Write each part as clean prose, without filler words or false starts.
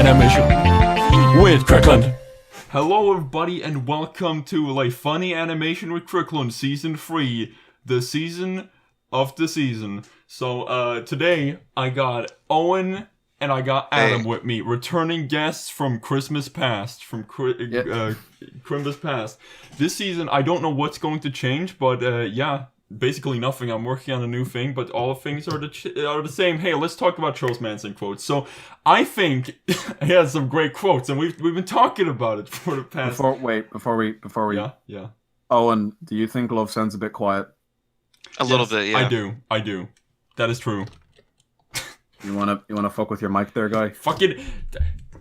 Animation with Krycklund. Hello everybody and welcome to Funny Animation with Krycklund Season 3, the season of the season. So today I got Owen and I got Adam with me, returning guests from Christmas past, Christmas past. This season I don't know what's going to change, but yeah. Basically nothing. I'm working on a new thing, but all things are the same. Hey, let's talk about Charles Manson quotes. So I think he has some great quotes, and we've been talking about it for the past. Before we. Yeah. Owen, do you think love sounds a bit quiet? A little bit, yeah. I do. That is true. You wanna fuck with your mic there, guy? Fucking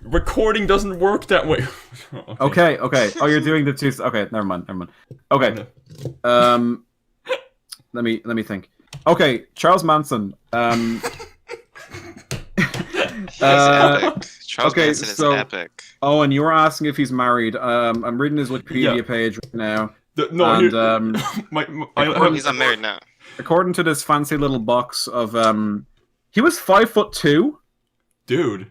recording doesn't work that way. Okay. Oh, you're doing the two. Okay, never mind. Okay. Let me think. Okay, Charles Manson. Charles Manson is epic. Oh, and you were asking if he's married. I'm reading his Wikipedia page right now. He's not married now. According to this fancy little box of he was 5'2". Dude,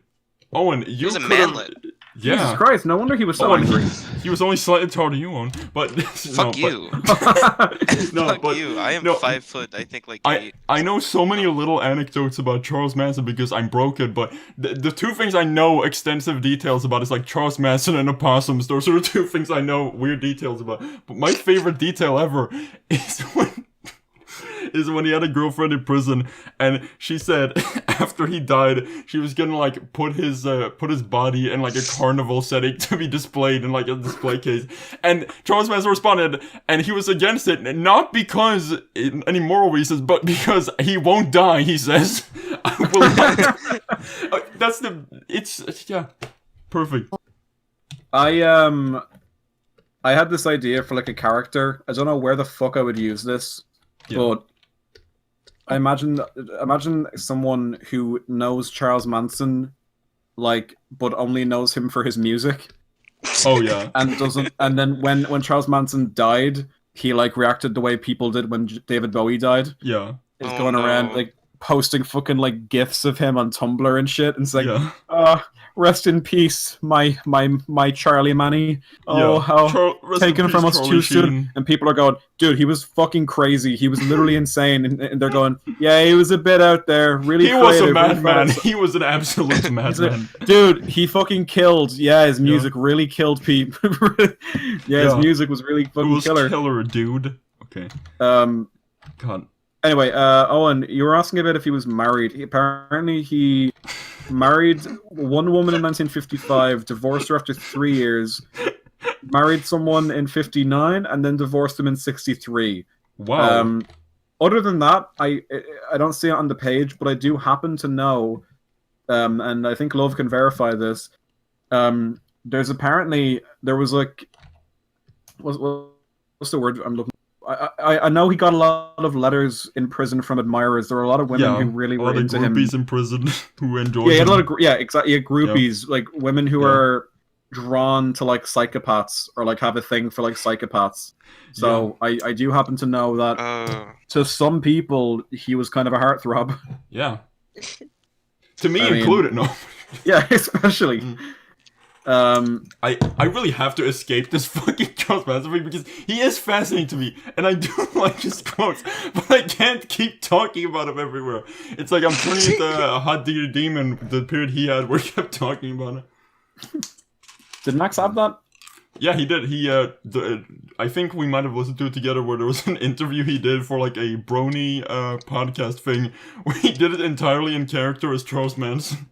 Owen, he was a manlet. Yeah. Jesus Christ, no wonder he was so angry. He was only slightly taller than you, Owen. But Fuck you. Fuck you. I am 5 foot, I think, like 8. I know so many little anecdotes about Charles Manson because I'm broken, but the two things I know extensive details about is Charles Manson and opossums. Those are the two things I know weird details about. But my favorite detail ever is when he had a girlfriend in prison, and she said after he died, she was gonna put his body in a carnival setting to be displayed in a display case. And Charles Manson responded, and he was against it, not because any moral reasons, but because he won't die. He says, "I will not." Perfect. I had this idea for a character. I don't know where the fuck I would use this, but. I imagine someone who knows Charles Manson, but only knows him for his music. Oh yeah. And then when Charles Manson died, he reacted the way people did when David Bowie died. Yeah. He's going around posting fucking gifs of him on Tumblr and shit, and it's rest in peace, my Charlie Manny. Taken from us too soon. And people are going, dude, he was fucking crazy. He was literally insane. And they're going, yeah, he was a bit out there. Really He was a madman. He was an absolute madman. Dude, he fucking killed. Yeah, his music really killed people. His music was really fucking killer, dude. Okay. God. Anyway, Owen, you were asking about if he was married. Apparently he married one woman in 1955, divorced her after 3 years, married someone in 59, and then divorced him in 63. Wow. Other than that, I don't see it on the page, but I do happen to know, and I think Love can verify this, there was what's the word I'm looking for? I know he got a lot of letters in prison from admirers. There were a lot of women who really were into him. Groupies in prison who enjoyed him. He had a lot of exactly. Yeah, groupies, women who are drawn to psychopaths or have a thing for psychopaths. So I do happen to know that to some people he was kind of a heartthrob. Yeah. To me included, no. Yeah, especially. I really have to escape this fucking Charles Manson thing because he is fascinating to me, and I do like his quotes, but I can't keep talking about him everywhere. It's I'm turning into a hot diggity demon, the period he had where he kept talking about it. Did Max have that? Yeah, he did. I think we might have listened to it together where there was an interview he did for a brony podcast thing where he did it entirely in character as Charles Manson.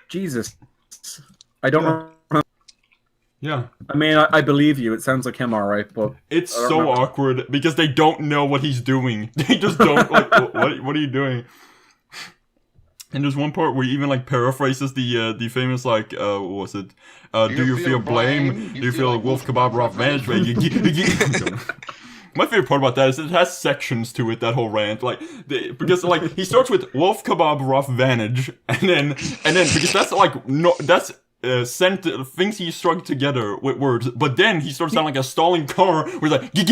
Jesus. I don't remember. Yeah. I mean, I believe you. It sounds like him alright, but... It's so awkward because they don't know what he's doing. They just don't, what are you doing? And there's one part where he even paraphrases the famous what was it? Do you feel blame? Do you feel wolf kebab rough management? My favorite part about that is it has sections to it, that whole rant, because he starts with wolf kebab rough vantage, and then because that's things he strung together with words, but then he starts sounding like a stalling car where he's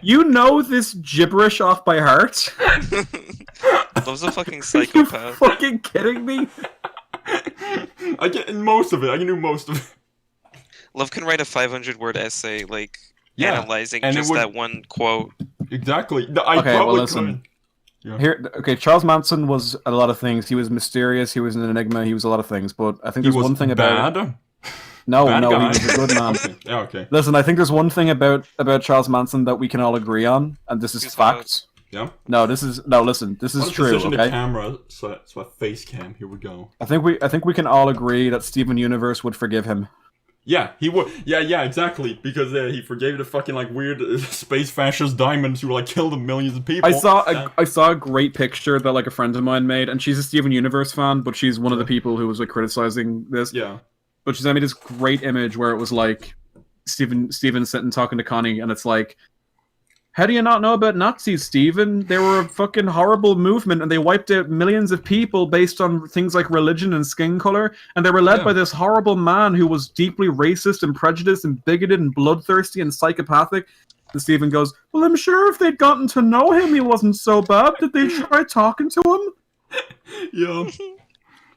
You know this gibberish off by heart? Love's a fucking psychopath. Are you fucking kidding me? I get most of it. I can do most of it. Love can write a 500-word essay, like, analyzing just that one quote. Exactly. I probably listen. Charles Manson was a lot of things. He was mysterious. He was an enigma. He was a lot of things. But I think there's one thing about... No, he was a good man. Okay. Listen, I think there's one thing about Charles Manson that we can all agree on, and this is fact. Yeah. Listen, this is true. Position okay. the camera, so a face cam. Here we go. I think we can all agree that Steven Universe would forgive him. Yeah, he would. Yeah, exactly. Because he forgave the fucking like weird space fascist diamonds who like killed millions of people. I saw a great picture that like a friend of mine made, and she's a Steven Universe fan, but she's one of the people who was like criticizing this. Yeah. But she sent me this great image where it was like Steven sitting talking to Connie, and it's like, how do you not know about Nazis, Steven? They were a fucking horrible movement, and they wiped out millions of people based on things like religion and skin color, and they were led by this horrible man who was deeply racist and prejudiced and bigoted and bloodthirsty and psychopathic. And Steven goes, well, I'm sure if they'd gotten to know him, he wasn't so bad. Did they try talking to him? Yeah.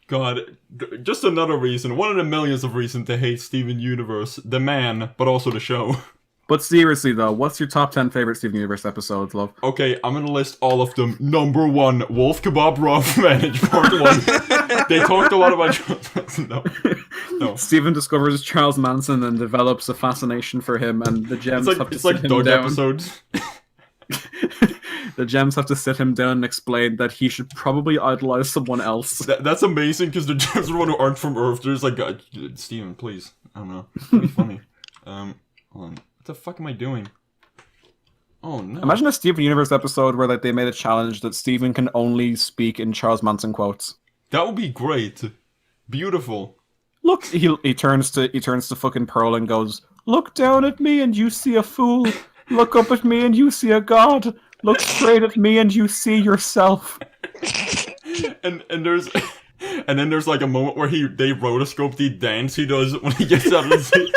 God, just another reason, one of the millions of reasons to hate Steven Universe, the man, but also the show. But seriously though, what's your top 10 favorite Steven Universe episodes, love? Okay, I'm gonna list all of them. Number 1, Wolf Kebab Raw Manage Part 1. They talked a lot about Charles Manson. No. Steven discovers Charles Manson and develops a fascination for him, and the gems have to sit him down. It's like Doug episodes. The gems have to sit him down and explain that he should probably idolize someone else. That's amazing, because the gems are the one who aren't from Earth. They're just like, Steven, please. I don't know. It'd be funny. Hold on. What the fuck am I doing? Oh, no. Imagine a Steven Universe episode where like they made a challenge that Steven can only speak in Charles Manson quotes. That would be great. Beautiful. Look, he turns to fucking Pearl and goes, look down at me and you see a fool. Look up at me and you see a god. Look straight at me and you see yourself. and then there's like a moment where they rotoscope the dance he does when he gets out of the seat.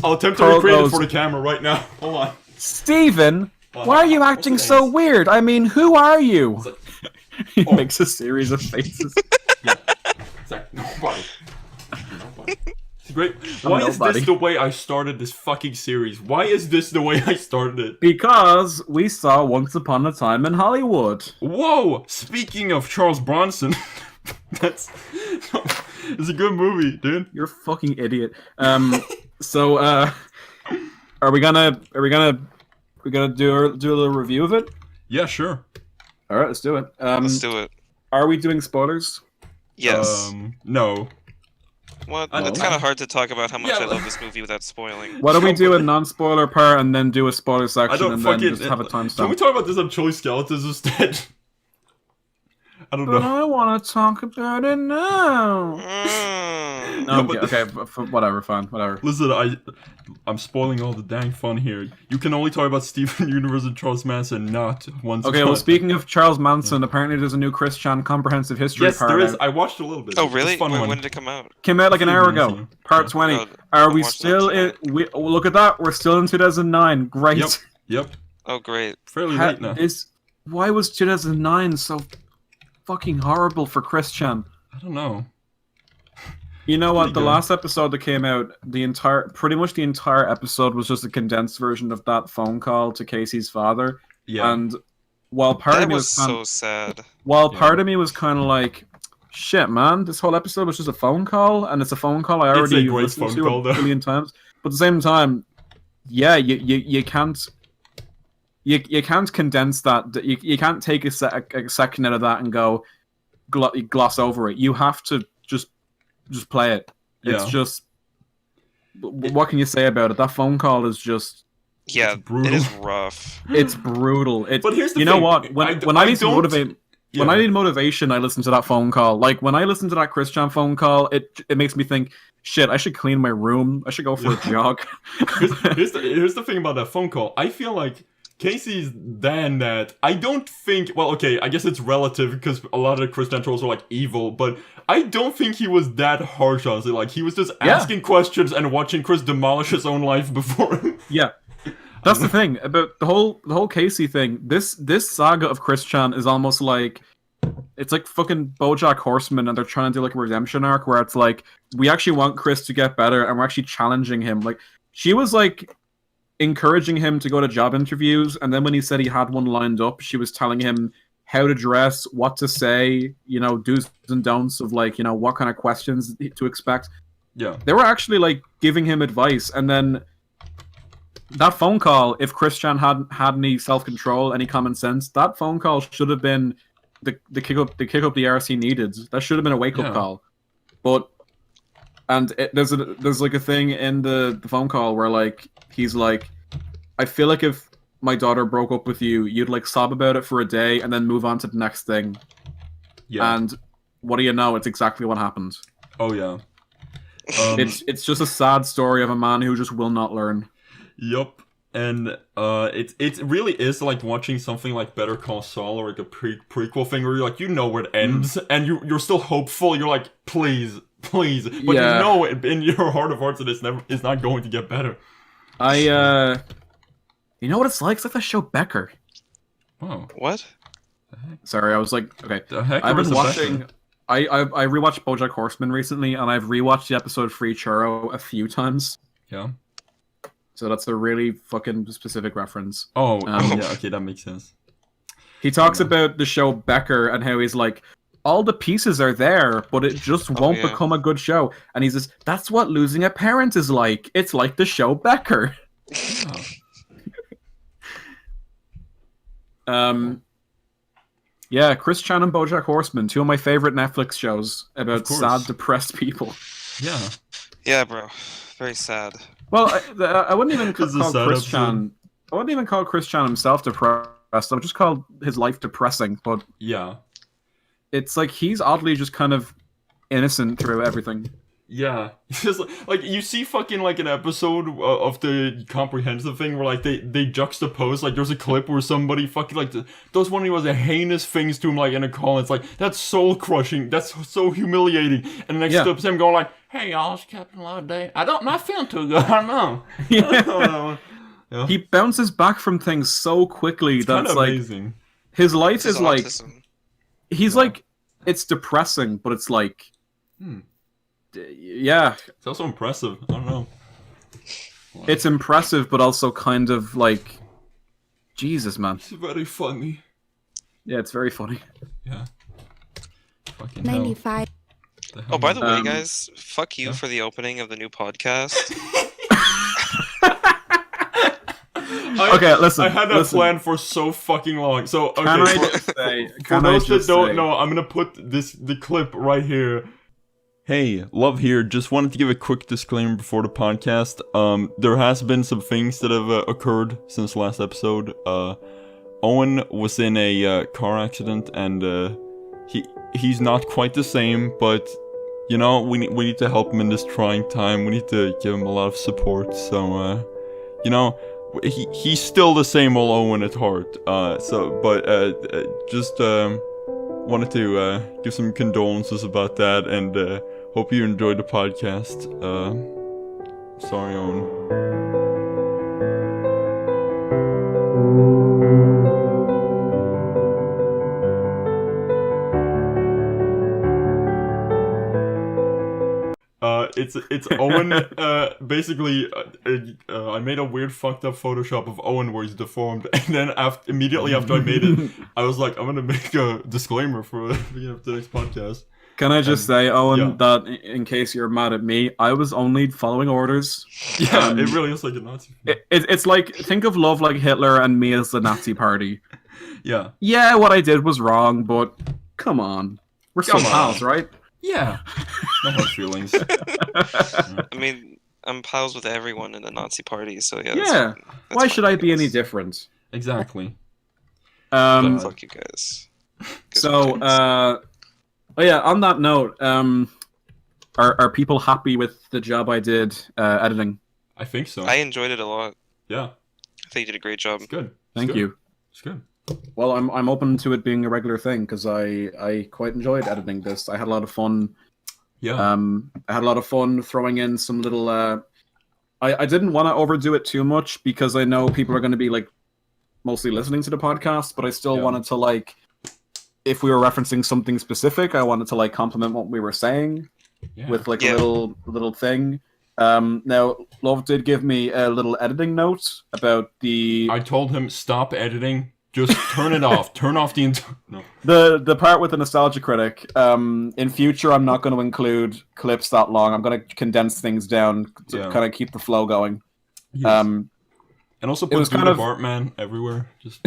I'll attempt to recreate it for the camera right now. Hold on. Steven, why are you acting so weird? I mean, who are you? He makes a series of faces. Yeah. It's like, nobody. It's great. Why is this the way I started this fucking series? Why is this the way I started it? Because we saw Once Upon a Time in Hollywood. Whoa! Speaking of Charles Bronson, it's a good movie, dude. You're a fucking idiot. So, are we gonna do a little review of it? Yeah, sure. All right, let's do it. Let's do it. Are we doing spoilers? Yes. No. Well, it's kind of hard to talk about how much I love this movie without spoiling. Why don't we do a non-spoiler part and then do a spoiler section and then just have a timestamp? Can we talk about this on Chili Skeletons instead? I don't know. I want to talk about it now. Okay, whatever, fine, whatever. Listen, I'm spoiling all the dang fun here. You can only talk about Steven Universe and Charles Manson, not once. Okay, well, speaking of Charles Manson, apparently there's a new Chris Chan comprehensive history part. Yes, there is. I watched a little bit. Oh, really? When did it come out? Came out like an hour ago. Part 20. Oh, Are we still in... look at that, we're still in 2009. Great. Yep. Oh, great. Fairly late now. Why was 2009 so fucking horrible for Chris Chan? I don't know. You know what? The last episode that came out, pretty much the entire episode was just a condensed version of that phone call to Casey's father. Yeah. And while part of me was so sad. While part of me was kind of like, shit, man, this whole episode was just a phone call, and it's a phone call I already listened to a million times. But at the same time, yeah, you can't condense that. You can't take a section out of that and go gloss over it. You have to just play it. It's just... What can you say about it? That phone call is just... Yeah, it is rough. It's brutal. But here's the thing. You know what? When I need to motivate... When I need motivation, I listen to that phone call. Like, when I listen to that Chris Chan phone call, it makes me think, shit, I should clean my room. I should go for a jog. Here's the thing about that phone call. I feel like Casey's then that I don't think... Well, okay, I guess it's relative because a lot of the Chris Chan trolls are, like, evil, but I don't think he was that harsh on it. Like, he was just asking questions and watching Chris demolish his own life before him. Yeah. That's the thing about the whole Casey thing. This saga of Chris Chan is almost like it's like fucking BoJack Horseman, and they're trying to do like a redemption arc where it's like we actually want Chris to get better, and we're actually challenging him. Like she was like encouraging him to go to job interviews, and then when he said he had one lined up, she was telling him how to dress, what to say, you know, do's and don'ts of like, you know, what kind of questions to expect. Yeah, they were actually like giving him advice, and then that phone call, if Chris Chan hadn't had any self-control, any common sense, that phone call should have been the kick up the arse he needed. That should have been a wake-up call. But there's like a thing in the phone call where like he's like, I feel like if my daughter broke up with you, you'd like sob about it for a day and then move on to the next thing. Yeah. And what do you know? It's exactly what happened. Oh yeah. It's just a sad story of a man who just will not learn. Yup. And it really is like watching something like Better Call Saul or like a prequel thing where you're like, you know where it ends, and you're still hopeful. You're like, please, but you know in your heart of hearts that it's not going to get better. You know what it's like? It's like the show Becker. Wow. What? Sorry, I was like, okay. The heck I've been watching. I rewatched BoJack Horseman recently, and I've rewatched the episode Free Churro a few times. Yeah. So that's a really fucking specific reference. Oh, yeah, okay, that makes sense. He talks about the show Becker and how he's like, all the pieces are there, but it just won't become a good show. And he's just, that's what losing a parent is like. It's like the show Becker. Yeah, Chris Chan and BoJack Horseman, two of my favorite Netflix shows about sad, depressed people. Yeah. Yeah, bro. Very sad. Well, I wouldn't even call Chris Chan. I wouldn't even call Chris Chan himself depressed. I would just call his life depressing. But yeah, it's like he's oddly just kind of innocent through everything. Yeah, just like you see fucking like an episode of the comprehensive thing where like they juxtapose, like there's a clip where somebody fucking like does one of the heinous things to him like in a call. It's like that's soul crushing, that's so humiliating, and the next step's him going like, "Hey y'all, it's Captain Loveday. I'm not feeling too good. I know." Yeah. He bounces back from things so quickly. That's like amazing. His life is like he's like it's depressing, but it's like. Yeah. It's also impressive. I don't know. It's impressive, but also kind of like... Jesus, man. It's very funny. Yeah, it's very funny. Yeah. Fucking 95. Oh, by the way, guys, fuck you for the opening of the new podcast. Okay, listen. I had that plan for so fucking long. So, okay. Can I just say... For those that don't know, I'm gonna put the clip right here. Hey, Love here. Just wanted to give a quick disclaimer before the podcast. There has been some things that have occurred since last episode. Owen was in a car accident, and he's not quite the same, but you know, we need to help him in this trying time. We need to give him a lot of support. So, you know, he's still the same old Owen at heart. Just wanted to give some condolences about that, and hope you enjoyed the podcast. Sorry, Owen. It's Owen. Basically, I made a weird fucked up Photoshop of Owen where he's deformed, and then immediately after I made it, I was like, I'm gonna make a disclaimer for the beginning of the next podcast. Can I just say, Owen, that in case you're mad at me, I was only following orders. Yeah, it really is like a Nazi. It's like, think of love like Hitler and me as the Nazi party. Yeah. Yeah, what I did was wrong, but come on. We're still pals, right? Yeah. No hard feelings. I mean, I'm pals with everyone in the Nazi party, so yeah. Yeah. Why should I be any different? Exactly. Fuck you guys. Oh yeah, on that note, are people happy with the job I did editing? I think so. I enjoyed it a lot. Yeah. I think you did a great job. It's good. Thank you. It's good. Well, I'm open to it being a regular thing because I quite enjoyed editing this. I had a lot of fun. Yeah. I had a lot of fun throwing in some little. I didn't want to overdo it too much because I know people are going to be like mostly listening to the podcast, but I still wanted to like, if we were referencing something specific, I wanted to like compliment what we were saying with like a little thing. Now Love did give me a little editing note about the. I told him stop editing. Just turn it off. Turn off the entire. No. The part with the nostalgia critic. In future, I'm not going to include clips that long. I'm going to condense things down to kind of keep the flow going. Yes. And also put kind of Bartman everywhere. Just.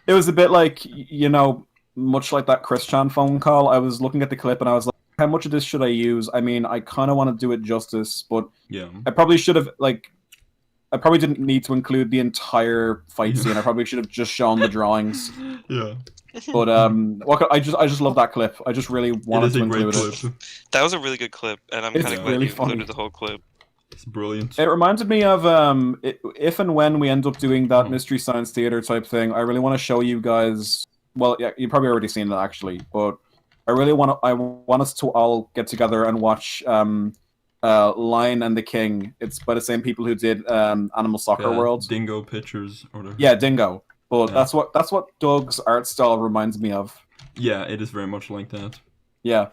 It was a bit like, you know, much like that Chris Chan phone call. I was looking at the clip and I was like, how much of this should I use? I mean, I kind of want to do it justice, but I probably should have like. I probably didn't need to include the entire fight scene. I probably should have just shown the drawings. Yeah. But I just love that clip. I just really wanted to include it. That was a really good clip, and I'm kind of glad you included the whole clip. It's brilliant. It reminded me of if and when we end up doing that Mystery Science Theater type thing. I really want to show you guys. Well, yeah, you've probably already seen it actually, but I want us to all get together and watch. Lion and the King. It's by the same people who did Animal Soccer World. Dingo Pictures or whatever. Yeah, Dingo. But that's what Doug's art style reminds me of. Yeah, it is very much like that. Yeah.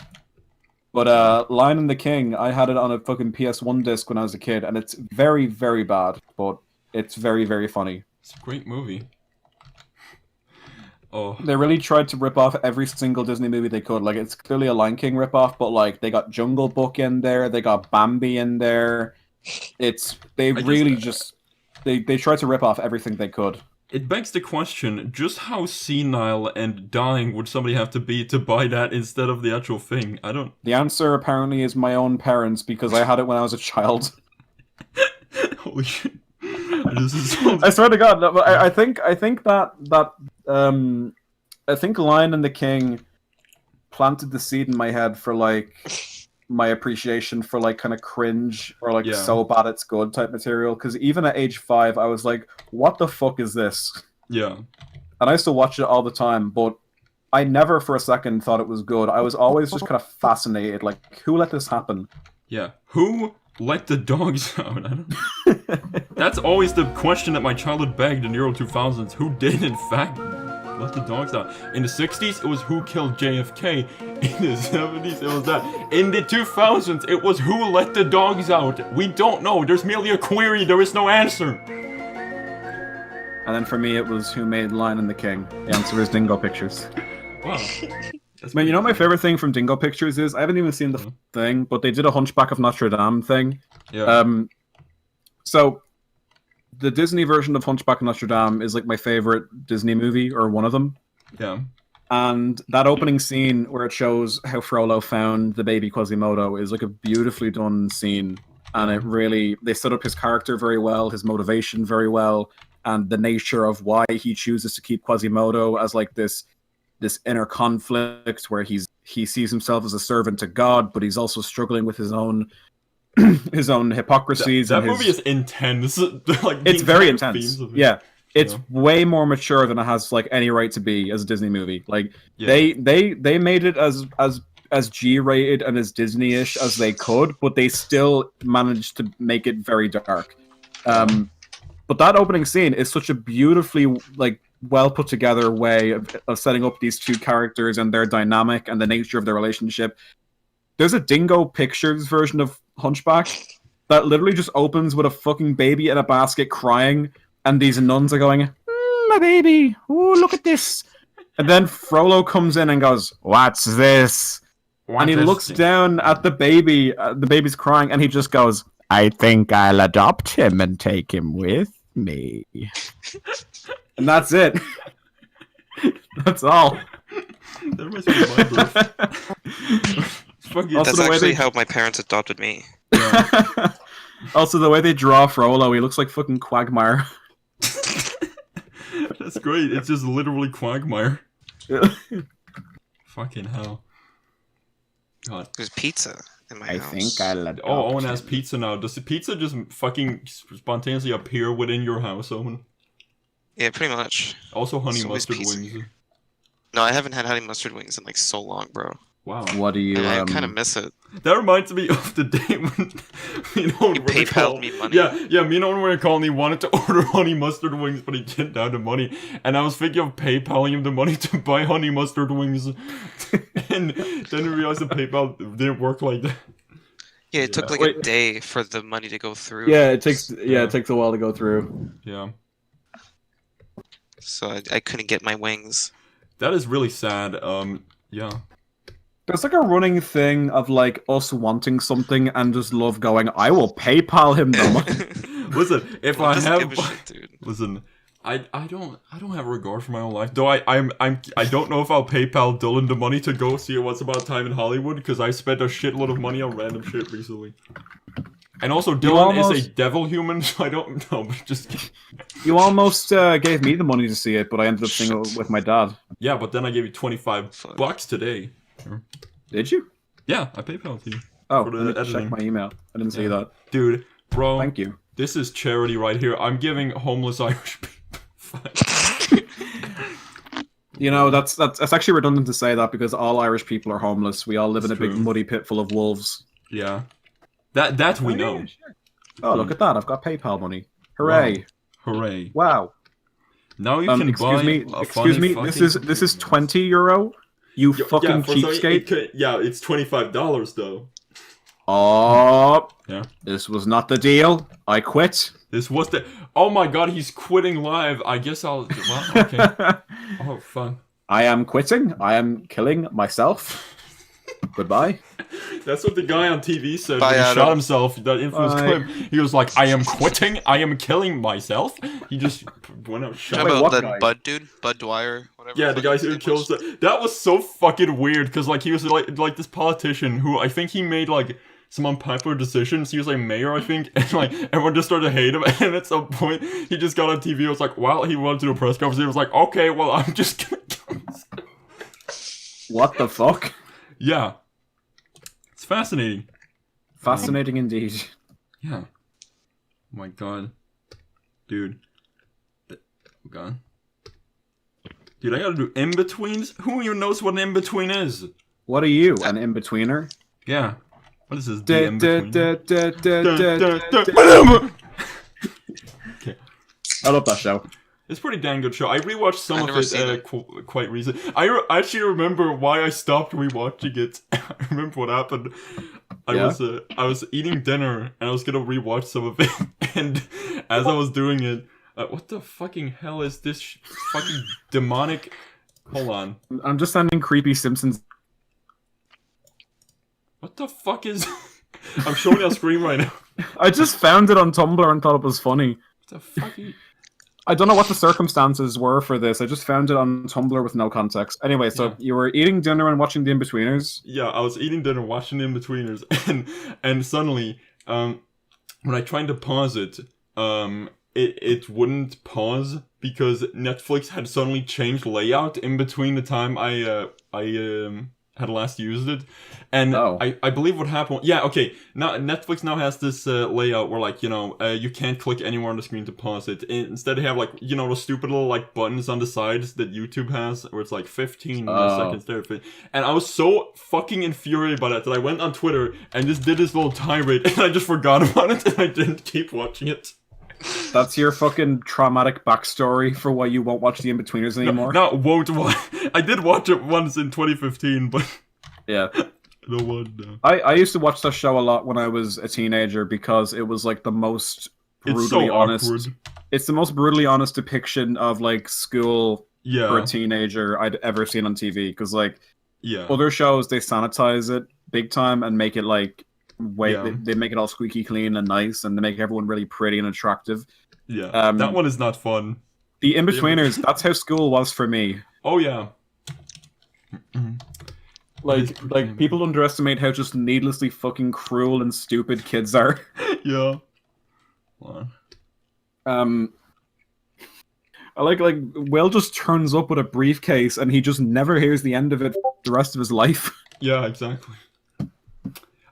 But Lion and the King, I had it on a fucking PS1 disc when I was a kid, and it's very, very bad, but it's very, very funny. It's a great movie. Oh. They really tried to rip off every single Disney movie they could. Like, it's clearly a Lion King ripoff, but like they got Jungle Book in there, they got Bambi in there. They tried to rip off everything they could. It begs the question: just how senile and dying would somebody have to be to buy that instead of the actual thing? I don't. The answer apparently is my own parents because I had it when I was a child. Holy shit! I swear to God, no, I think Lion and the King planted the seed in my head for like my appreciation for like kind of cringe or like so bad it's good type material. Because even at age 5, I was like, "What the fuck is this?" Yeah, and I used to watch it all the time, but I never for a second thought it was good. I was always just kind of fascinated, like, who let this happen? Yeah, who let the dogs out? I don't. That's always the question that my childhood begged in the early 2000s. Who did, in fact, let the dogs out? In the 60s, it was who killed JFK. In the 70s, it was that. In the 2000s, it was who let the dogs out. We don't know. There's merely a query. There is no answer. And then for me, it was who made Lion and the King. The answer is Dingo Pictures. Wow. Man, you know my favorite thing from Dingo Pictures is I haven't even seen the thing, but they did a Hunchback of Notre Dame thing. Yeah. So the Disney version of Hunchback of Notre Dame is like my favorite Disney movie, or one of them. Yeah. And that opening scene where it shows how Frollo found the baby Quasimodo is like a beautifully done scene, and they set up his character very well, his motivation very well, and the nature of why he chooses to keep Quasimodo as like this inner conflict where he sees himself as a servant to God, but he's also struggling with his own hypocrisies. That movie is intense. Like, it's very intense. Yeah, it's way more mature than it has like any right to be as a Disney movie. Like they made it as G-rated and as Disney-ish as they could, but they still managed to make it very dark. But that opening scene is such a beautifully like well put together way of setting up these two characters and their dynamic and the nature of their relationship. There's a Dingo Pictures version of Hunchback that literally just opens with a fucking baby in a basket crying, and these nuns are going, "My baby, oh look at this," and then Frollo comes in and goes, "What's this?" And he looks down at the baby. The baby's crying, and he just goes, "I think I'll adopt him and take him with me." And that's it. That's all. That reminds me of my birth. That's actually how my parents adopted me. Yeah. Also, the way they draw Frollo, he looks like fucking Quagmire. That's great. It's just literally Quagmire. Fucking hell. God. There's pizza in my house. I think I'll adopt Owen has pizza now. Does the pizza just fucking spontaneously appear within your house, Owen? Yeah, pretty much. Also honey mustard wings. No, I haven't had honey mustard wings in like so long, bro. Wow. What do you? I kind of miss it. That reminds me of the day when me and Owen you PayPal'd me money. Yeah, me and Owen were calling. He wanted to order honey mustard wings, but he didn't have the money. And I was thinking of PayPaling him the money to buy honey mustard wings. And then we realized that PayPal didn't work like that. Yeah, it took like a day for the money to go through. Yeah, it takes a while to go through. Yeah. So I couldn't get my wings. That is really sad. Yeah. There's like a running thing of like us wanting something and just love going, I will PayPal him the money. Listen, if I have, listen, I don't have regard for my own life. Though I don't know if I'll PayPal Dylan the money to go see What's About Time in Hollywood because I spent a shitload of money on random shit recently. And also, Dylan is a devil human, so I don't know. But just kidding. You almost gave me the money to see it, but I ended up seeing it with my dad. Yeah, but then I gave you $25 today. Did you? Yeah, I PayPal to you. Oh, let me check my email. I didn't see that. Dude, bro. Thank you. This is charity right here. I'm giving homeless Irish people. You know, that's actually redundant to say that because all Irish people are homeless. We all live in a big muddy pit full of wolves. Yeah. That we know. Yeah, sure. Oh, look at that. I've got PayPal money. Hooray. Wow. Hooray. Wow. Now you can buy Excuse me, this is €20? You fucking cheapskate. Yeah, it's $25 though. Oh. Yeah. This was not the deal. I quit. This was the... Oh my god, he's quitting live. I guess I'll... Well, okay. Oh, fun. I am quitting. I am killing myself. Goodbye. That's what the guy on TV said when he shot himself. That infamous clip. He was like, I am quitting. I am killing myself. He just went out shot. Wait, about that guy? Bud dude? Bud Dwyer? Whatever. Yeah, the guy who kills... That was so fucking weird. Because like he was like this politician who I think he made like... some unpopular decisions. He was like mayor, I think, and like everyone just started to hate him. And at some point, he just got on TV. It was like, wow, he wanted to do a press conference. He was like, okay, well, I'm just gonna kill myself. What the fuck? Yeah, it's fascinating. Fascinating indeed. Yeah. Oh my god, dude. Oh god. Dude, I gotta do in-betweens? Who even knows what an in-between is? What are you, an in-betweener? Yeah. What is this? Okay. I love that show. It's a pretty dang good show. I rewatched some of it quite recently. I actually remember why I stopped rewatching it. I remember what happened. I was eating dinner and I was gonna rewatch some of it. And as I was doing it, what the fucking hell is this fucking demonic? Hold on. I'm just sending creepy Simpsons. What the fuck is... I'm showing you on screen right now. I just found it on Tumblr and thought it was funny. What the fuck are you... I don't know what the circumstances were for this. I just found it on Tumblr with no context. Anyway, so you were eating dinner and watching The In-Betweeners? Yeah, I was eating dinner, watching The In-Betweeners, and suddenly, when I tried to pause it, it wouldn't pause because Netflix had suddenly changed layout in between the time I had last used it, and I believe what happened. Yeah, okay. Now Netflix now has this layout where like you can't click anywhere on the screen to pause it. Instead, they have like those stupid little like buttons on the sides that YouTube has, where it's like 15 seconds there. And I was so fucking infuriated by that I went on Twitter and just did this little tirade, and I just forgot about it, and I didn't keep watching it. That's your fucking traumatic backstory for why you won't watch The In-Betweeners anymore? No, won't watch. I did watch it once in 2015, but... Yeah. No one, no. I used to watch that show a lot when I was a teenager because it was like the most brutally honest... Awkward. It's the most brutally honest depiction of like school for a teenager I'd ever seen on TV. Because like, other shows, they sanitize it big time and make it like... they make it all squeaky clean and nice, and they make everyone really pretty and attractive. Yeah, that one is not fun. The In-Betweeners, that's how school was for me. Oh yeah. Like people underestimate how just needlessly fucking cruel and stupid kids are. Yeah. I like Will just turns up with a briefcase and he just never hears the end of it the rest of his life. Yeah, exactly.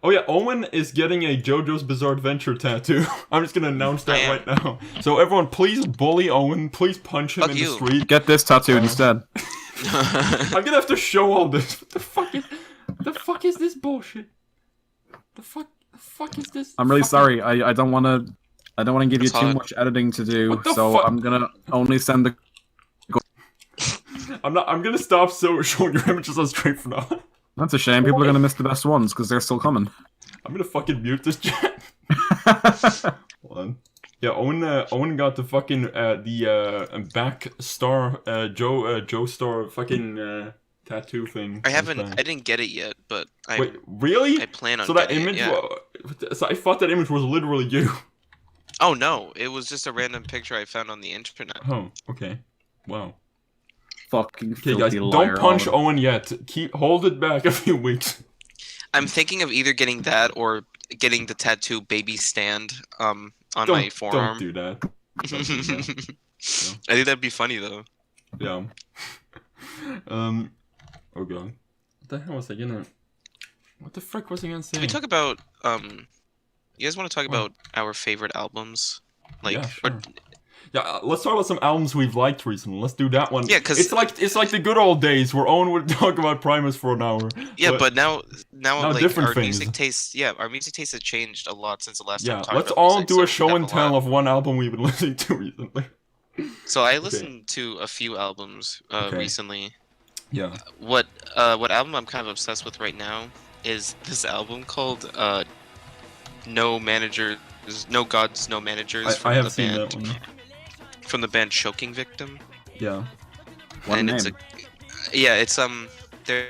Oh yeah, Owen is getting a JoJo's Bizarre Adventure tattoo. I'm just gonna announce that right now. So everyone, please bully Owen. Please punch him in the street. Get this tattoo instead. I'm gonna have to show all this. What the fuck is... The fuck is this bullshit? The fuck is this? I'm really sorry. I don't want to give you too much editing to do, so I'm gonna only send the. I'm gonna stop showing your images on stream for now. That's a shame. People are gonna miss the best ones because they're still coming. I'm gonna fucking mute this chat. Hold on. Yeah, Owen got the fucking the back star Joe Star fucking tattoo thing. I didn't get it yet, but wait, really? I plan on. So that image, so I thought that image was literally you. Oh no, it was just a random picture I found on the internet. Oh, okay, wow. Fucking okay, guys, don't punch Owen yet. Hold it back a few weeks. I'm thinking of either getting that or getting the tattoo baby stand on my forearm. Don't do that. Don't do that. Yeah. I think that'd be funny though. Yeah. Oh god. What the hell was I gonna? What the frick was I gonna say? Can we talk about you guys want to talk about our favorite albums? Like, yeah, sure. Yeah, let's talk about some albums we've liked recently. Let's do that one. Yeah, because it's like the good old days where Owen would talk about Primus for an hour. Yeah, but now like different our things. music tastes. Yeah, our music tastes have changed a lot since the last time. Yeah, let's all do a show and tell of one album we've been listening to recently. So I listened to a few albums recently. Yeah. What album I'm kind of obsessed with right now is this album called No Managers, No Gods, No Managers. I have seen that one. From the band Choking Victim. Yeah. One name. It's they're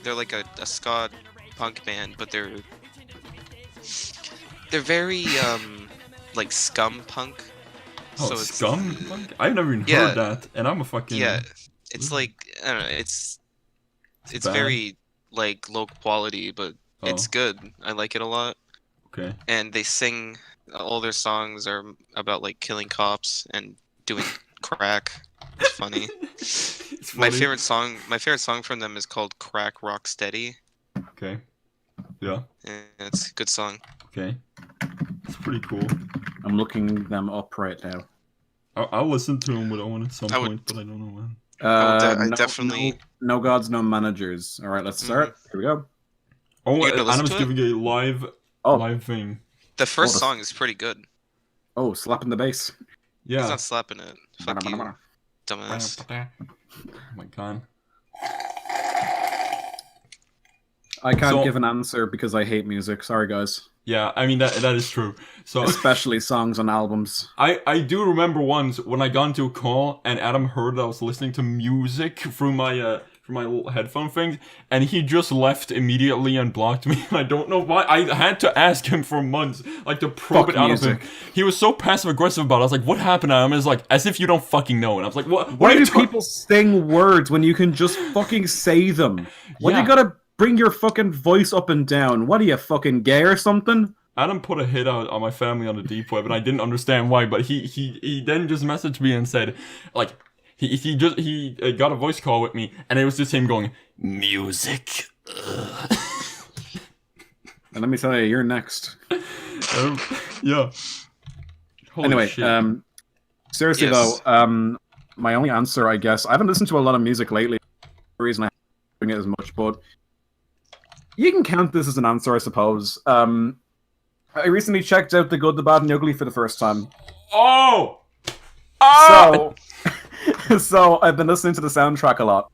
like a ska punk band, but they're very like scum punk. Oh, so scum punk? I've never even heard that, and I'm a fucking It's like I don't know. It's very like low quality, but it's good. I like it a lot. Okay. And they sing. All their songs are about like killing cops and doing crack. It's funny. It's funny. My favorite song from them is called "Crack Rock Steady." Okay. Yeah. It's a good song. Okay. It's pretty cool. I'm looking them up right now. I'll listen to them with Owen at some point, but I don't know when. Definitely. No Gods, No Managers. All right, let's start. Here we go. Oh, Adam's giving a live thing. The first song is pretty good. Oh, slapping the bass. Yeah. He's not slapping it. Fuck you, dumbass. Oh my god. I can't give an answer because I hate music. Sorry, guys. Yeah, I mean that is true. So especially songs on albums. I do remember once when I got into a call and Adam heard that I was listening to music through my little headphone thing, and he just left immediately and blocked me. And I don't know why. I had to ask him for months, like to probe it out of him. He was so passive aggressive about it. I was like, "What happened?" To him? It's like as if you don't fucking know. And I was like, "What? Why do people sing words when you can just fucking say them? Why do you gotta bring your fucking voice up and down? What are you, fucking gay or something?" Adam put a hit out on my family on the deep web, and I didn't understand why. But he then just messaged me and said, like. He got a voice call with me, and it was just him going, music. And let me tell you, you're next. Yeah. Holy anyway, shit. Seriously though, my only answer, I guess, I haven't listened to a lot of music lately. The reason I haven't doing it as much, but you can count this as an answer, I suppose. I recently checked out The Good, the Bad, and the Ugly for the first time. Oh! So I've been listening to the soundtrack a lot.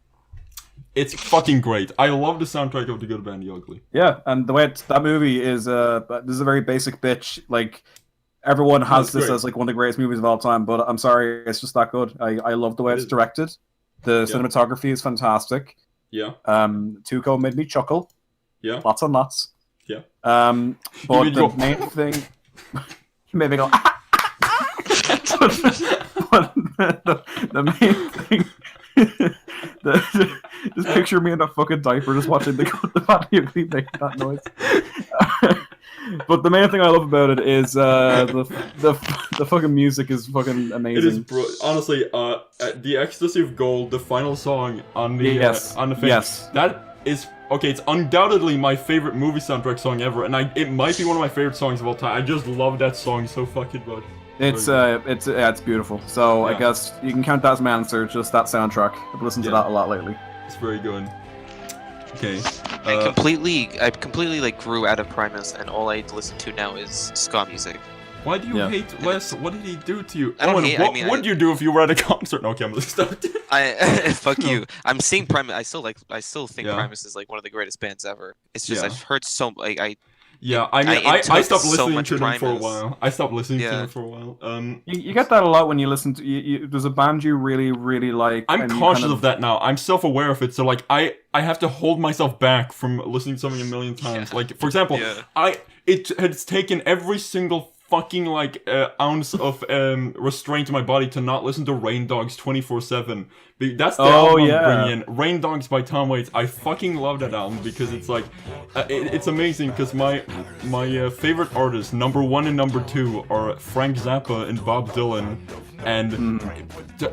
It's fucking great. I love the soundtrack of The Good, the Bad, and the Ugly. Yeah, and the way that movie is, this is a very basic bitch. Like, everyone has this as like one of the greatest movies of all time, but I'm sorry, it's just that good. I love the way it's directed. The cinematography is fantastic. Yeah. Tuco made me chuckle. Yeah. Lots and lots. Yeah. But the main thing made me go. But the main thing, just picture me in a fucking diaper just watching The Good, the Bad, and the Ugly make that noise. But the main thing I love about it is the fucking music is fucking amazing. It is honestly, the Ecstasy of Gold, the final song on the on the thing. Yes. That is okay. It's undoubtedly my favorite movie soundtrack song ever, and it might be one of my favorite songs of all time. I just love that song so fucking much. It's beautiful. So I guess you can count that as my answer. Just that soundtrack. I've listened to that a lot lately. It's very good. Okay. I completely like grew out of Primus, and all I listen to now is ska music. Why do you hate Les? What did he do to you? I don't hate, what would you do if you were at a concert? No, okay, I'm gonna stop. Fuck you. I'm seeing Primus. I still think Primus is like one of the greatest bands ever. It's just I've heard so like I stopped listening to them for a while. I stopped listening to them for a while. You get that a lot when you listen to. There's a band you really, really like. I'm conscious of that now. I'm self-aware of it. So like, I have to hold myself back from listening to something a million times. Like, for example, it has taken every single fucking like ounce of restraint in my body to not listen to Rain Dogs 24/7. That's the album I'm bringing in. Rain Dogs by Tom Waits. I fucking love that album because it's like it's amazing because my favorite artists, number 1 and number 2, are Frank Zappa and Bob Dylan, and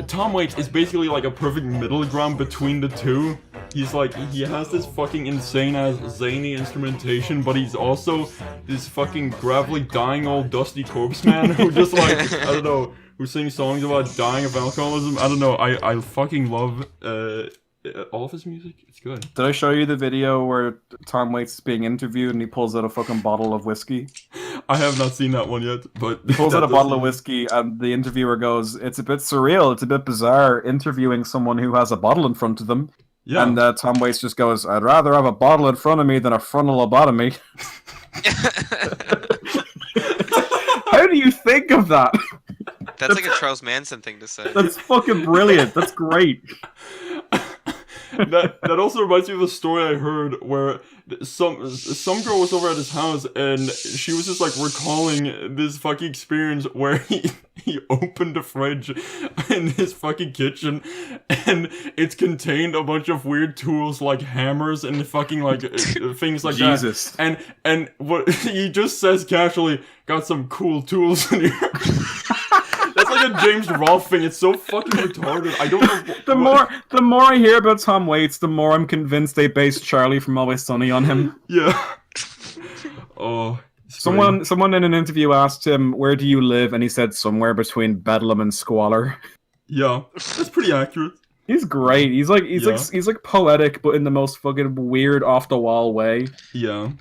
Tom Waits is basically like a perfect middle ground between the two. He's like, he has this fucking insane-ass zany instrumentation, but he's also this fucking gravelly, dying old dusty corpse man who just like, I don't know, who sings songs about dying of alcoholism. I don't know, I fucking love all of his music. It's good. Did I show you the video where Tom Waits is being interviewed and he pulls out a fucking bottle of whiskey? I have not seen that one yet, but... He pulls out a bottle of whiskey and the interviewer goes, "It's a bit surreal, it's a bit bizarre interviewing someone who has a bottle in front of them." Yeah. And Tom Waits just goes, "I'd rather have a bottle in front of me than a frontal lobotomy." How do you think of that? That's like a Charles Manson thing to say. That's fucking brilliant. That's great. That also reminds me of a story I heard where some girl was over at his house and she was just like recalling this fucking experience where he opened the fridge in his fucking kitchen and it's contained a bunch of weird tools like hammers and fucking like things like Jesus. that. And what he just says casually, "Got some cool tools in here." That's like a James Rolfe thing. It's so fucking retarded. I don't know. The more I hear about Tom Waits, the more I'm convinced they based Charlie from Always Sunny on him. Yeah. Oh. Someone in an interview asked him, "Where do you live?" and he said, "Somewhere between Bedlam and Squalor." Yeah, that's pretty accurate. He's great. He's like poetic, but in the most fucking weird, off the wall way. Yeah.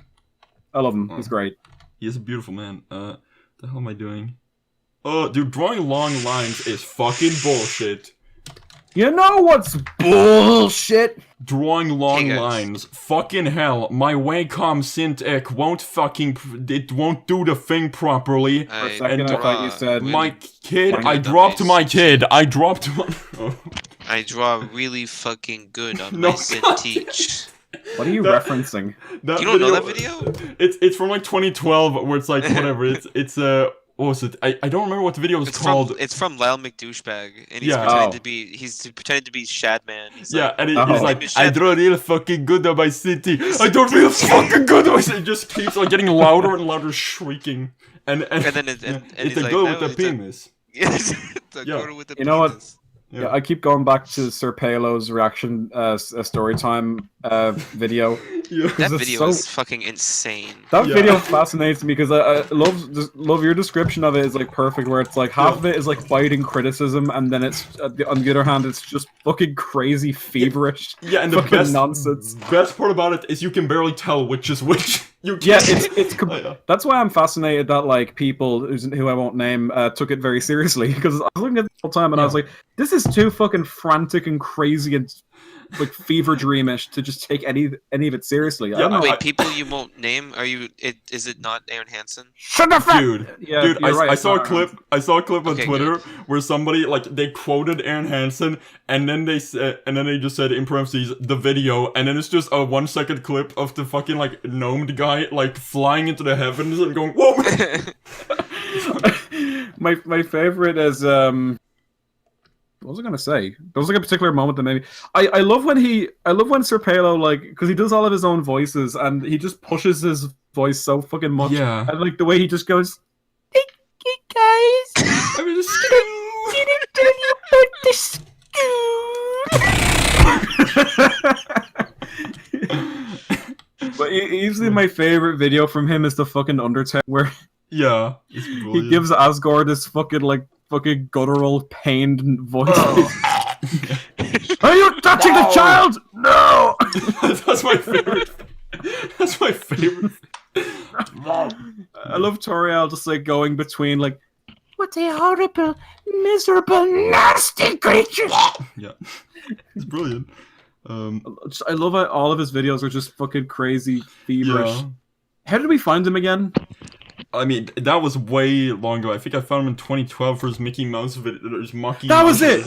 I love him. He's great. He is a beautiful man. The hell am I doing? Oh, dude, drawing long lines is fucking bullshit. You know what's bullshit? Drawing long lines. Fucking hell, my Wacom Syntec won't do the thing properly. For a second, I thought you said... My kid, I dropped my kid. I draw really fucking good on my Synteach. What are you referencing? You don't know that video? It's from like 2012, where it's like, whatever, it's what was it? I don't remember what the video was called. It's from Lyle McDouchebag, and he's pretending to be Shadman. He's like, "I draw real fucking good on my city. I draw real fucking good on my city." It just keeps like getting louder and louder, shrieking, and then it's a girl with a penis. It's a girl with a penis. You know what? Yeah, I keep going back to Sir Palo's reaction story time video. Yeah. That video is fucking insane. That video fascinates me because I love your description of it is like perfect, where it's like half of it is like biting criticism, and then it's on the other hand it's just fucking crazy, feverish. Yeah, and the best part about it is you can barely tell which is which. That's why I'm fascinated that like people who I won't name took it very seriously, because I was looking at it the whole time and I was like, this is too fucking frantic and crazy and like fever dreamish to just take any of it seriously. I don't know. Wait, people you won't name? Is it not Aaron Hansen? Shut the fuck! Dude, I saw a clip. I saw a clip on Twitter where somebody like they quoted Aaron Hansen, and then they just said in parentheses the video, and then it's just a 1 second clip of the fucking like gnomed guy like flying into the heavens and going whoa. My favorite is what was I gonna say? There was like a particular moment that made me. I love when Sir Palo, like, because he does all of his own voices and he just pushes his voice so fucking much. Yeah. And like the way he just goes, "Hey guys, I'm just didn't tell you about the school." But easily my favorite video from him is the fucking Undertale where he gives Asgore this fucking guttural, pained voice. Are you touching the child? No! That's my favorite. That's my favorite. I love Toriel just like going between like, what a horrible, miserable, nasty creature. Yeah, it's brilliant. I love how all of his videos are just fucking crazy, feverish. Yeah. How did we find him again? I mean, that was way long ago. I think I found him in 2012 for his Mickey Mouse video. His Monkey That was Mouse it!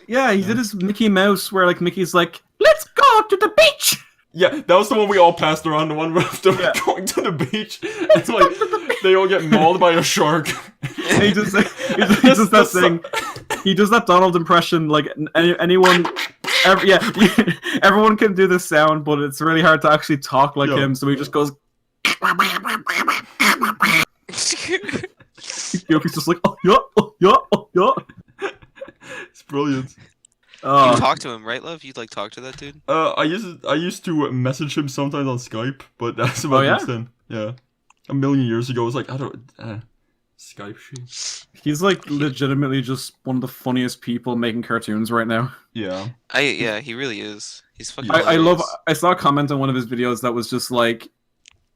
Yeah. He did his Mickey Mouse where, like, Mickey's like, let's go to the beach! Yeah, that was the one we all passed around, the one where they're going to the beach. It's like, they all get mauled by a shark. He does that thing. He does that Donald impression, like, anyone... everyone can do this sound, but it's really hard to actually talk like him, so he just goes... He's just like, yeah. It's brilliant. You talk to him, right, love? You'd like talk to that dude? I used to message him sometimes on Skype, but that's about the extent. Yeah, a million years ago, it was like, I don't Skype shit. He's like legitimately just one of the funniest people making cartoons right now. Yeah. He really is. He's fucking. I saw a comment on one of his videos that was just like,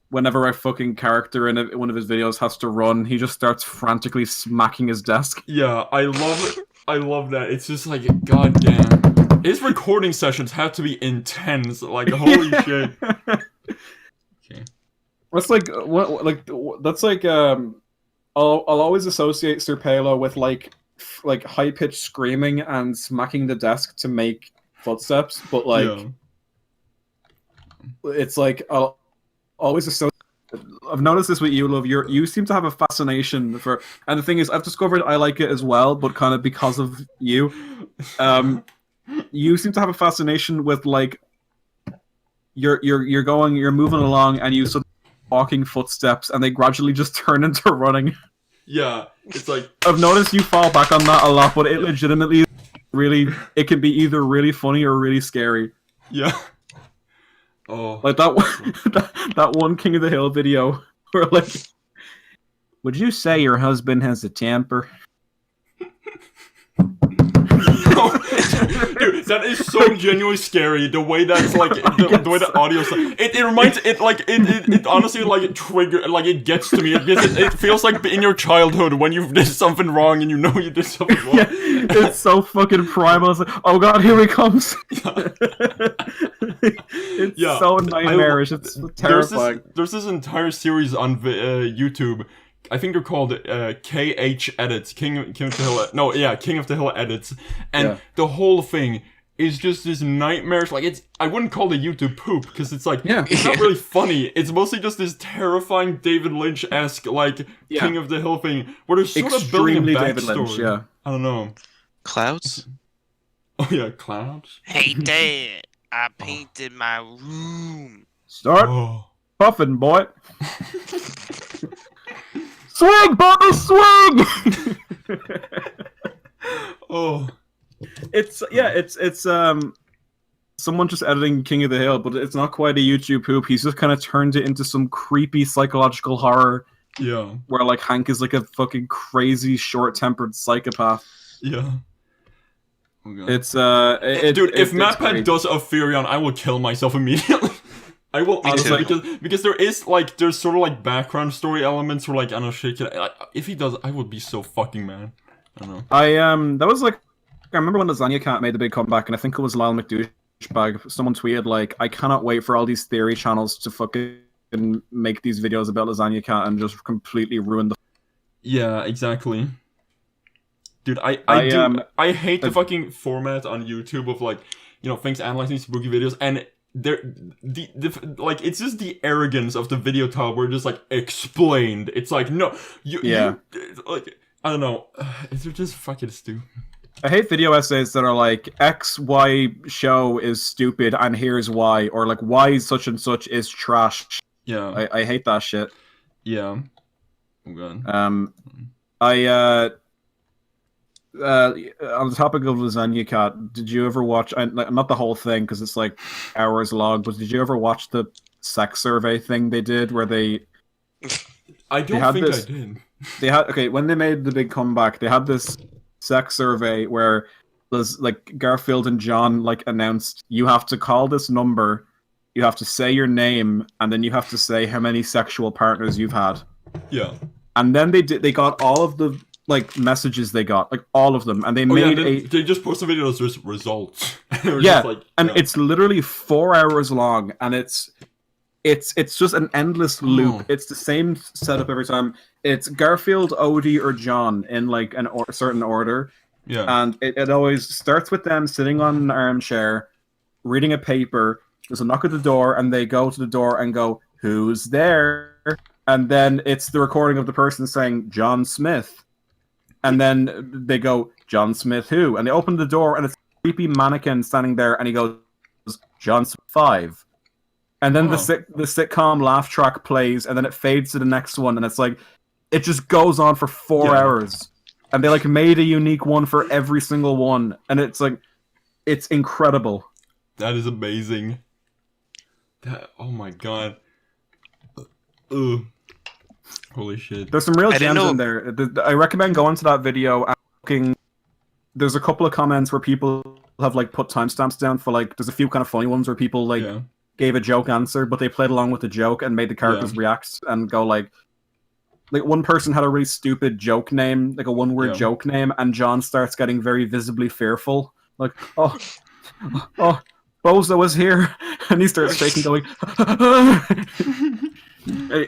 whenever a fucking character in one of his videos has to run, he just starts frantically smacking his desk. Yeah, I love it. I love that. It's just like, goddamn. His recording sessions have to be intense. Like, holy shit. Okay. That's like I'll always associate Sir Palo with like high pitched screaming and smacking the desk to make footsteps, but like it's like I'll always associate. I've noticed this with you, love. You seem to have a fascination for, and the thing is, I've discovered I like it as well, but kind of because of you. You seem to have a fascination with like you're moving along, and you sort of walking footsteps, and they gradually just turn into running. Yeah, it's like I've noticed you fall back on that a lot, but it legitimately it can be either really funny or really scary. Yeah. Oh, like that one King of the Hill video where like, would you say your husband has a temper? Dude, that is so genuinely scary. The way that's like, the way the audio's like, it reminds it honestly like it trigger like it gets to me. It feels like in your childhood when you did something wrong and you know you did something wrong. Yeah, it's so fucking primal. It's like, oh god, here he comes. It's so nightmarish. It's terrifying. There's this entire series on YouTube. I think they're called KH Edits, King of the Hill Edits, and the whole thing is just this nightmarish. Like I wouldn't call it YouTube poop because it's like it's not really funny. It's mostly just this terrifying David Lynch-esque like King of the Hill thing where there's sort of building a backstory. David Lynch, I don't know. Clouds. Oh yeah, clouds. Hey Dad, I painted my room. Start puffing, boy. Swing, Bobby, swing! Oh, it's someone just editing King of the Hill, but it's not quite a YouTube poop. He's just kind of turned it into some creepy psychological horror. Yeah, where like Hank is like a fucking crazy short-tempered psychopath. Yeah. Oh, God. It's dude, if MatPat does a Furion, I will kill myself immediately. I will honestly because there's sort of like background story elements where like I don't know shit. If he does, I would be so fucking mad. I don't know. That was like I remember when Lasagna Cat made the big comeback, and I think it was Lyle McDouchebag. Someone tweeted like, I cannot wait for all these theory channels to fucking make these videos about Lasagna Cat and just completely ruin the. Yeah, exactly. Dude, I hate the fucking format on YouTube of like, you know, things analyzing spooky videos and. It's just the arrogance of the video title where it's just like explained. It's like no, you like I don't know. They're just fucking stupid. I hate video essays that are like XY show is stupid and here's why, or like why such and such is trash. Yeah, I hate that shit. Yeah. Oh god. On the topic of Lasagna Cat, did you ever watch? Not the whole thing because it's like hours long. But did you ever watch the sex survey thing they did, where they? I did. They had when they made the big comeback. They had this sex survey where there's like Garfield and John like announced you have to call this number you have to say your name, and then you have to say how many sexual partners you've had. Yeah. And then they got all of the like messages they got, like all of them, and they made they just posted videos with results. And it's literally 4 hours long, and it's just an endless loop. It's the same setup every time. It's Garfield, Odie, or John in like a certain order. Yeah. And it always starts with them sitting on an armchair, reading a paper. There's a knock at the door, and they go to the door and go, "Who's there?" And then it's the recording of the person saying, "John Smith." And then they go, "John Smith who?" And they open the door, and it's a creepy mannequin standing there, and he goes, "John Smith 5." And then the sitcom laugh track plays, and then it fades to the next one, and it's like, it just goes on for 4 hours. And they like made a unique one for every single one, and it's like, it's incredible. That is amazing. Oh my god. Ugh. Holy shit. There's some real gems in there. I recommend going to that video and looking. There's a couple of comments where people have like put timestamps down for like, there's a few kind of funny ones where people like gave a joke answer, but they played along with the joke and made the characters react and go like one person had a really stupid joke name, like a one-word joke name, and John starts getting very visibly fearful. Like, oh, Bozo was here, and he starts shaking, going.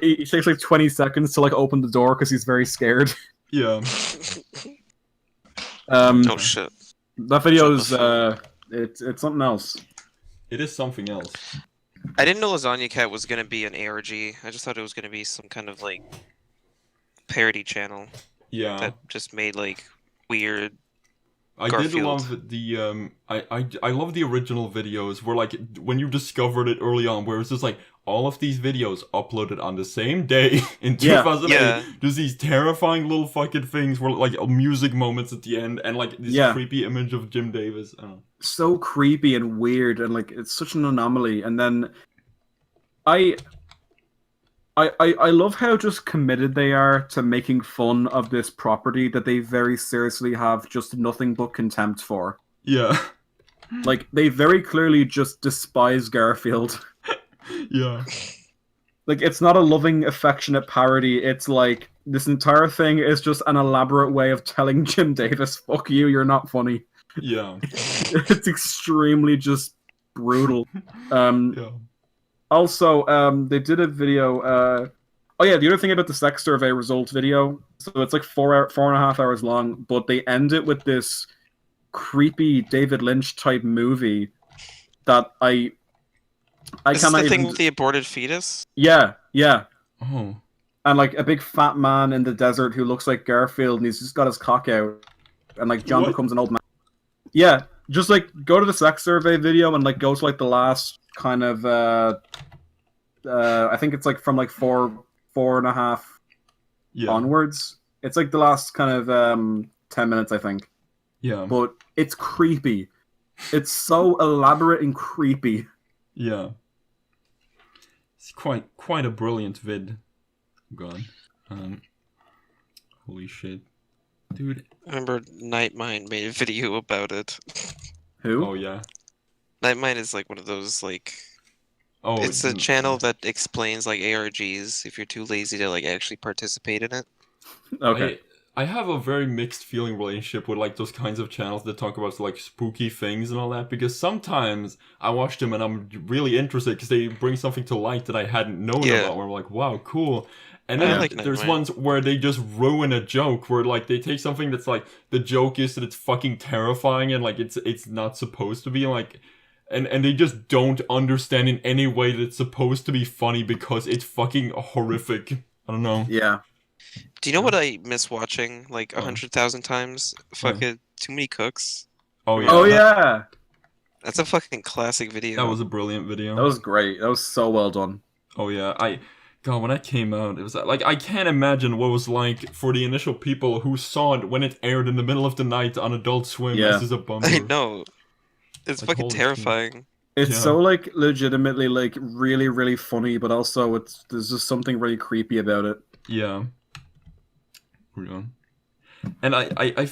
He takes like 20 seconds to like open the door because he's very scared. Yeah. Oh shit. That video is it's something else. It is something else. I didn't know Lasagna Cat was gonna be an ARG. I just thought it was gonna be some kind of like parody channel. Yeah. That just made like weird. I did love the I love the original videos where like when you discovered it early on, where it's just like all of these videos uploaded on the same day in 2008. Just these terrifying little fucking things where like music moments at the end and like this creepy image of Jim Davis. I don't know. So creepy and weird, and like it's such an anomaly. And then I love how just committed they are to making fun of this property that they very seriously have just nothing but contempt for. Yeah. Like, they very clearly just despise Garfield. Yeah. Like, it's not a loving, affectionate parody. It's like, this entire thing is just an elaborate way of telling Jim Davis, fuck you, you're not funny. Yeah. It's extremely just brutal. Yeah. Also, they did a video. The other thing about the sex survey result video. So it's like 4.5 hours long, but they end it with this creepy David Lynch type movie that I Is cannot. This the thing with the aborted fetus? Yeah. Oh. And like a big fat man in the desert who looks like Garfield, and he's just got his cock out, and like John becomes an old man. Yeah, just like go to the sex survey video and like go to like the last kind of I think it's like from like 4.5 onwards. It's like the last kind of 10 minutes, I think. Yeah. But it's creepy. It's so elaborate and creepy. Yeah. It's quite a brilliant vid. God. Holy shit. Dude. I remember Nightmind made a video about it. Who? Oh yeah. Nightmind is like one of those like. Oh, it's a channel that explains like ARGs if you're too lazy to like actually participate in it. Okay. I have a very mixed feeling relationship with like those kinds of channels that talk about like spooky things and all that, because sometimes I watch them and I'm really interested because they bring something to light that I hadn't known about, where I'm like, wow, cool. And then there's ones where they just ruin a joke, where like they take something that's like, the joke is that it's fucking terrifying and like it's not supposed to be like, and they just don't understand in any way that it's supposed to be funny because it's fucking horrific. I don't know. Yeah. Do you know what I miss watching like 100,000 times? Fucking Too Many Cooks. Oh yeah. Oh yeah. That's a fucking classic video. That was a brilliant video. That was great. That was so well done. Oh yeah. God, when that came out, it was like, I can't imagine what it was like for the initial people who saw it when it aired in the middle of the night on Adult Swim. Yeah. This is a bummer. I know. It's Like, fucking terrifying. It's so like legitimately like really, really funny, but also there's just something really creepy about it. Yeah. And I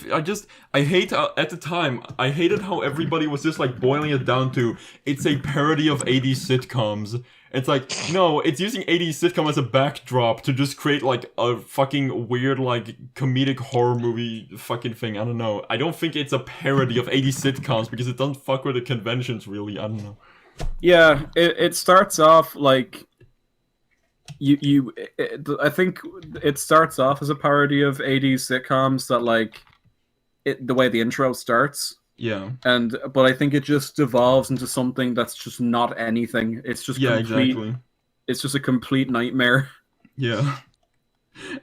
hate how, at the time, I hated how everybody was just like boiling it down to, it's a parody of 80s sitcoms. It's like, no, it's using 80s sitcom as a backdrop to just create like a fucking weird like comedic horror movie fucking thing. I don't know. I don't think it's a parody of 80s sitcoms because it doesn't fuck with the conventions really. I don't know. Yeah, it starts off like I think it starts off as a parody of 80s sitcoms that like the way the intro starts. Yeah. But I think it just devolves into something that's just not anything. It's just exactly. It's just a complete nightmare. Yeah.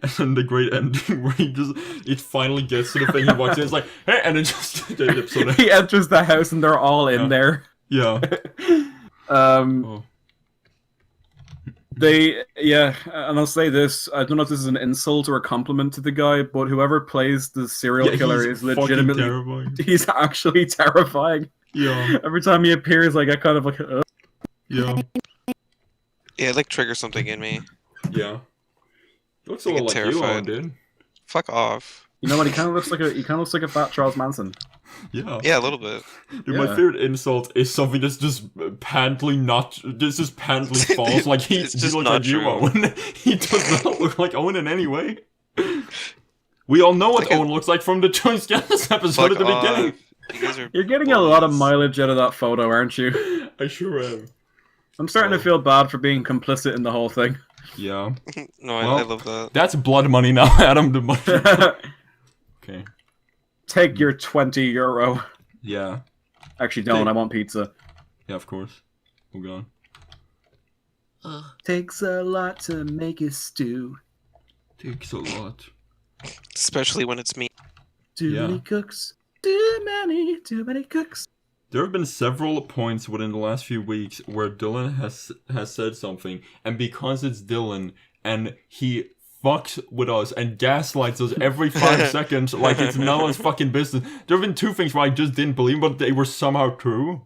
And then the great ending where it finally gets to the thing, he walks in, it's like, hey, and it just he enters the house and they're all in there. Yeah. And I'll say this, I don't know if this is an insult or a compliment to the guy, but whoever plays the serial killer is legitimately terrifying. He's actually terrifying. Yeah. Every time he appears, like I kind of like Yeah. Yeah, it like triggers something in me. Yeah. He looks a little like you, Owen, dude. Fuck off. You know what? He kind of looks like a fat Charles Manson. Yeah. Yeah, a little bit. Dude, my favorite insult is something that's just patently false. Like he looks like you, Owen. He does not look like Owen in any way. We all know what Owen looks like from the Joint Scandalous episode at the beginning. You're getting a lot of mileage out of that photo, aren't you? I sure am. I'm starting to feel bad for being complicit in the whole thing. Yeah. No, I love that. That's blood money now, Adam. The money. Okay. Take your €20. Yeah. Actually, don't. I want pizza. Yeah, of course. Hold on. Takes a lot to make a stew. Takes a lot. Especially when it's me. Too many cooks. Too many cooks. There have been several points within the last few weeks where Dylan has said something, and because it's Dylan, and he fucks with us and gaslights us every 5 seconds like it's none of his fucking business. There have been 2 things where I just didn't believe, but they were somehow true.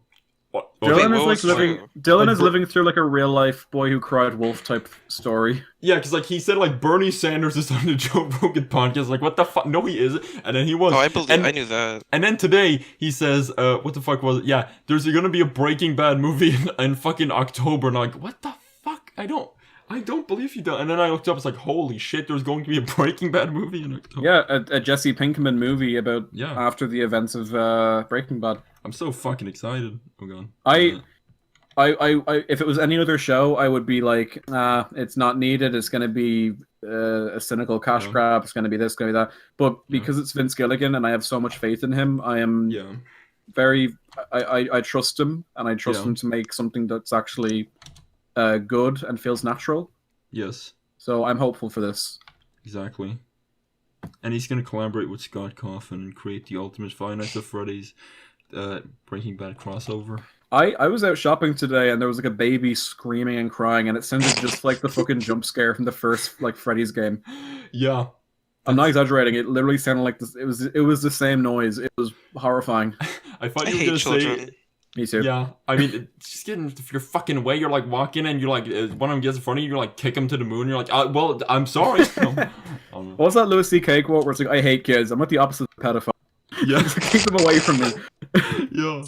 Dylan is living through like a real life Boy Who Cried Wolf type story. Yeah, because like he said like Bernie Sanders is on the Joe Rogan podcast. Like what the fuck? No, he isn't. And then he was. Oh, I knew that. And then today he says, "What the fuck was it? Yeah, there's gonna be a Breaking Bad movie in fucking October." And I'm like, what the fuck? I don't believe you don't. And then I looked up, it's like, holy shit, there's going to be a Breaking Bad movie in October. Yeah, a Jesse Pinkman movie about after the events of Breaking Bad. I'm so fucking excited. Oh god. I if it was any other show, I would be like, it's not needed. It's going to be a cynical cash grab. It's going to be this, going to be that. But because it's Vince Gilligan and I have so much faith in him, I am I trust him, and I trust him to make something that's actually good and feels natural. Yes. So I'm hopeful for this. Exactly. And he's going to collaborate with Scott Cawthon and create the ultimate Five Nights at Freddy's Breaking Bad crossover. I was out shopping today and there was like a baby screaming and crying and it sounded just like the fucking jump scare from the first like Freddy's game. Yeah. I'm not exaggerating. It literally sounded like this. It was the same noise. It was horrifying. I thought you were going to say... Me too. Yeah, I mean, just getting your fucking way. You're like walking and you're like, one of them gets in front of you, you're like, kick him to the moon. You're like, well, I'm sorry. What's that Louis C.K. quote where it's like, I hate kids. I'm with the opposite of pedophile. Yeah. Keep them away from me. Yeah.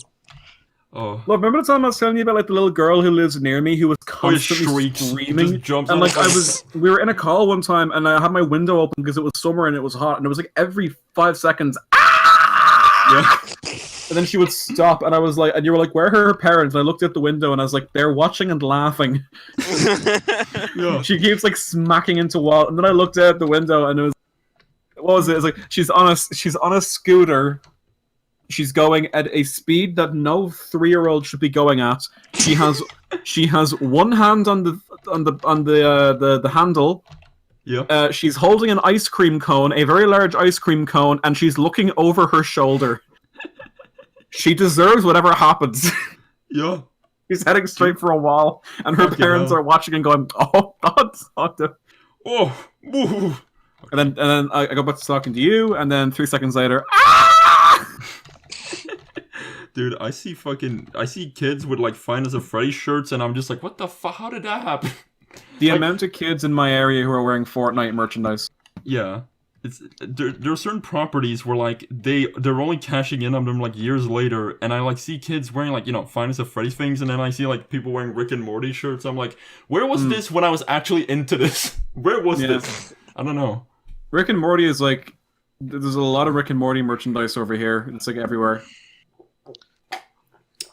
Oh. Look, remember the time I was telling you about like the little girl who lives near me who was constantly screaming? And like we were in a call one time and I had my window open because it was summer and it was hot and it was like every 5 seconds, yeah. And then she would stop, and I was like, and you were like, where are her parents? And I looked at the window, and I was like, they're watching and laughing. Yeah. She keeps like smacking into wall, and then I looked out the window, and it was, what was it? It was like she's on a scooter. She's going at a speed that no 3-year-old should be going at. She has one hand on the handle. Yeah. She's holding an ice cream cone, a very large ice cream cone, and she's looking over her shoulder. She deserves whatever happens. Yeah. She's heading straight for a wall, and her parents are watching and going, "Oh God!" Oh. Ooh. And then I go back to talking to you, and then 3 seconds later, Dude, I see kids with like Five Nights at Freddy's shirts, and I'm just like, what the fuck? How did that happen? The amount of kids in my area who are wearing Fortnite merchandise. Yeah. there are certain properties where like they're only cashing in on them like years later, and I like see kids wearing like Five Nights at Freddy's things, and then I see like people wearing Rick and Morty shirts. I'm like, where was this when I was actually into this? Where was this? I don't know. Rick and Morty is like, there's a lot of Rick and Morty merchandise over here. It's like everywhere.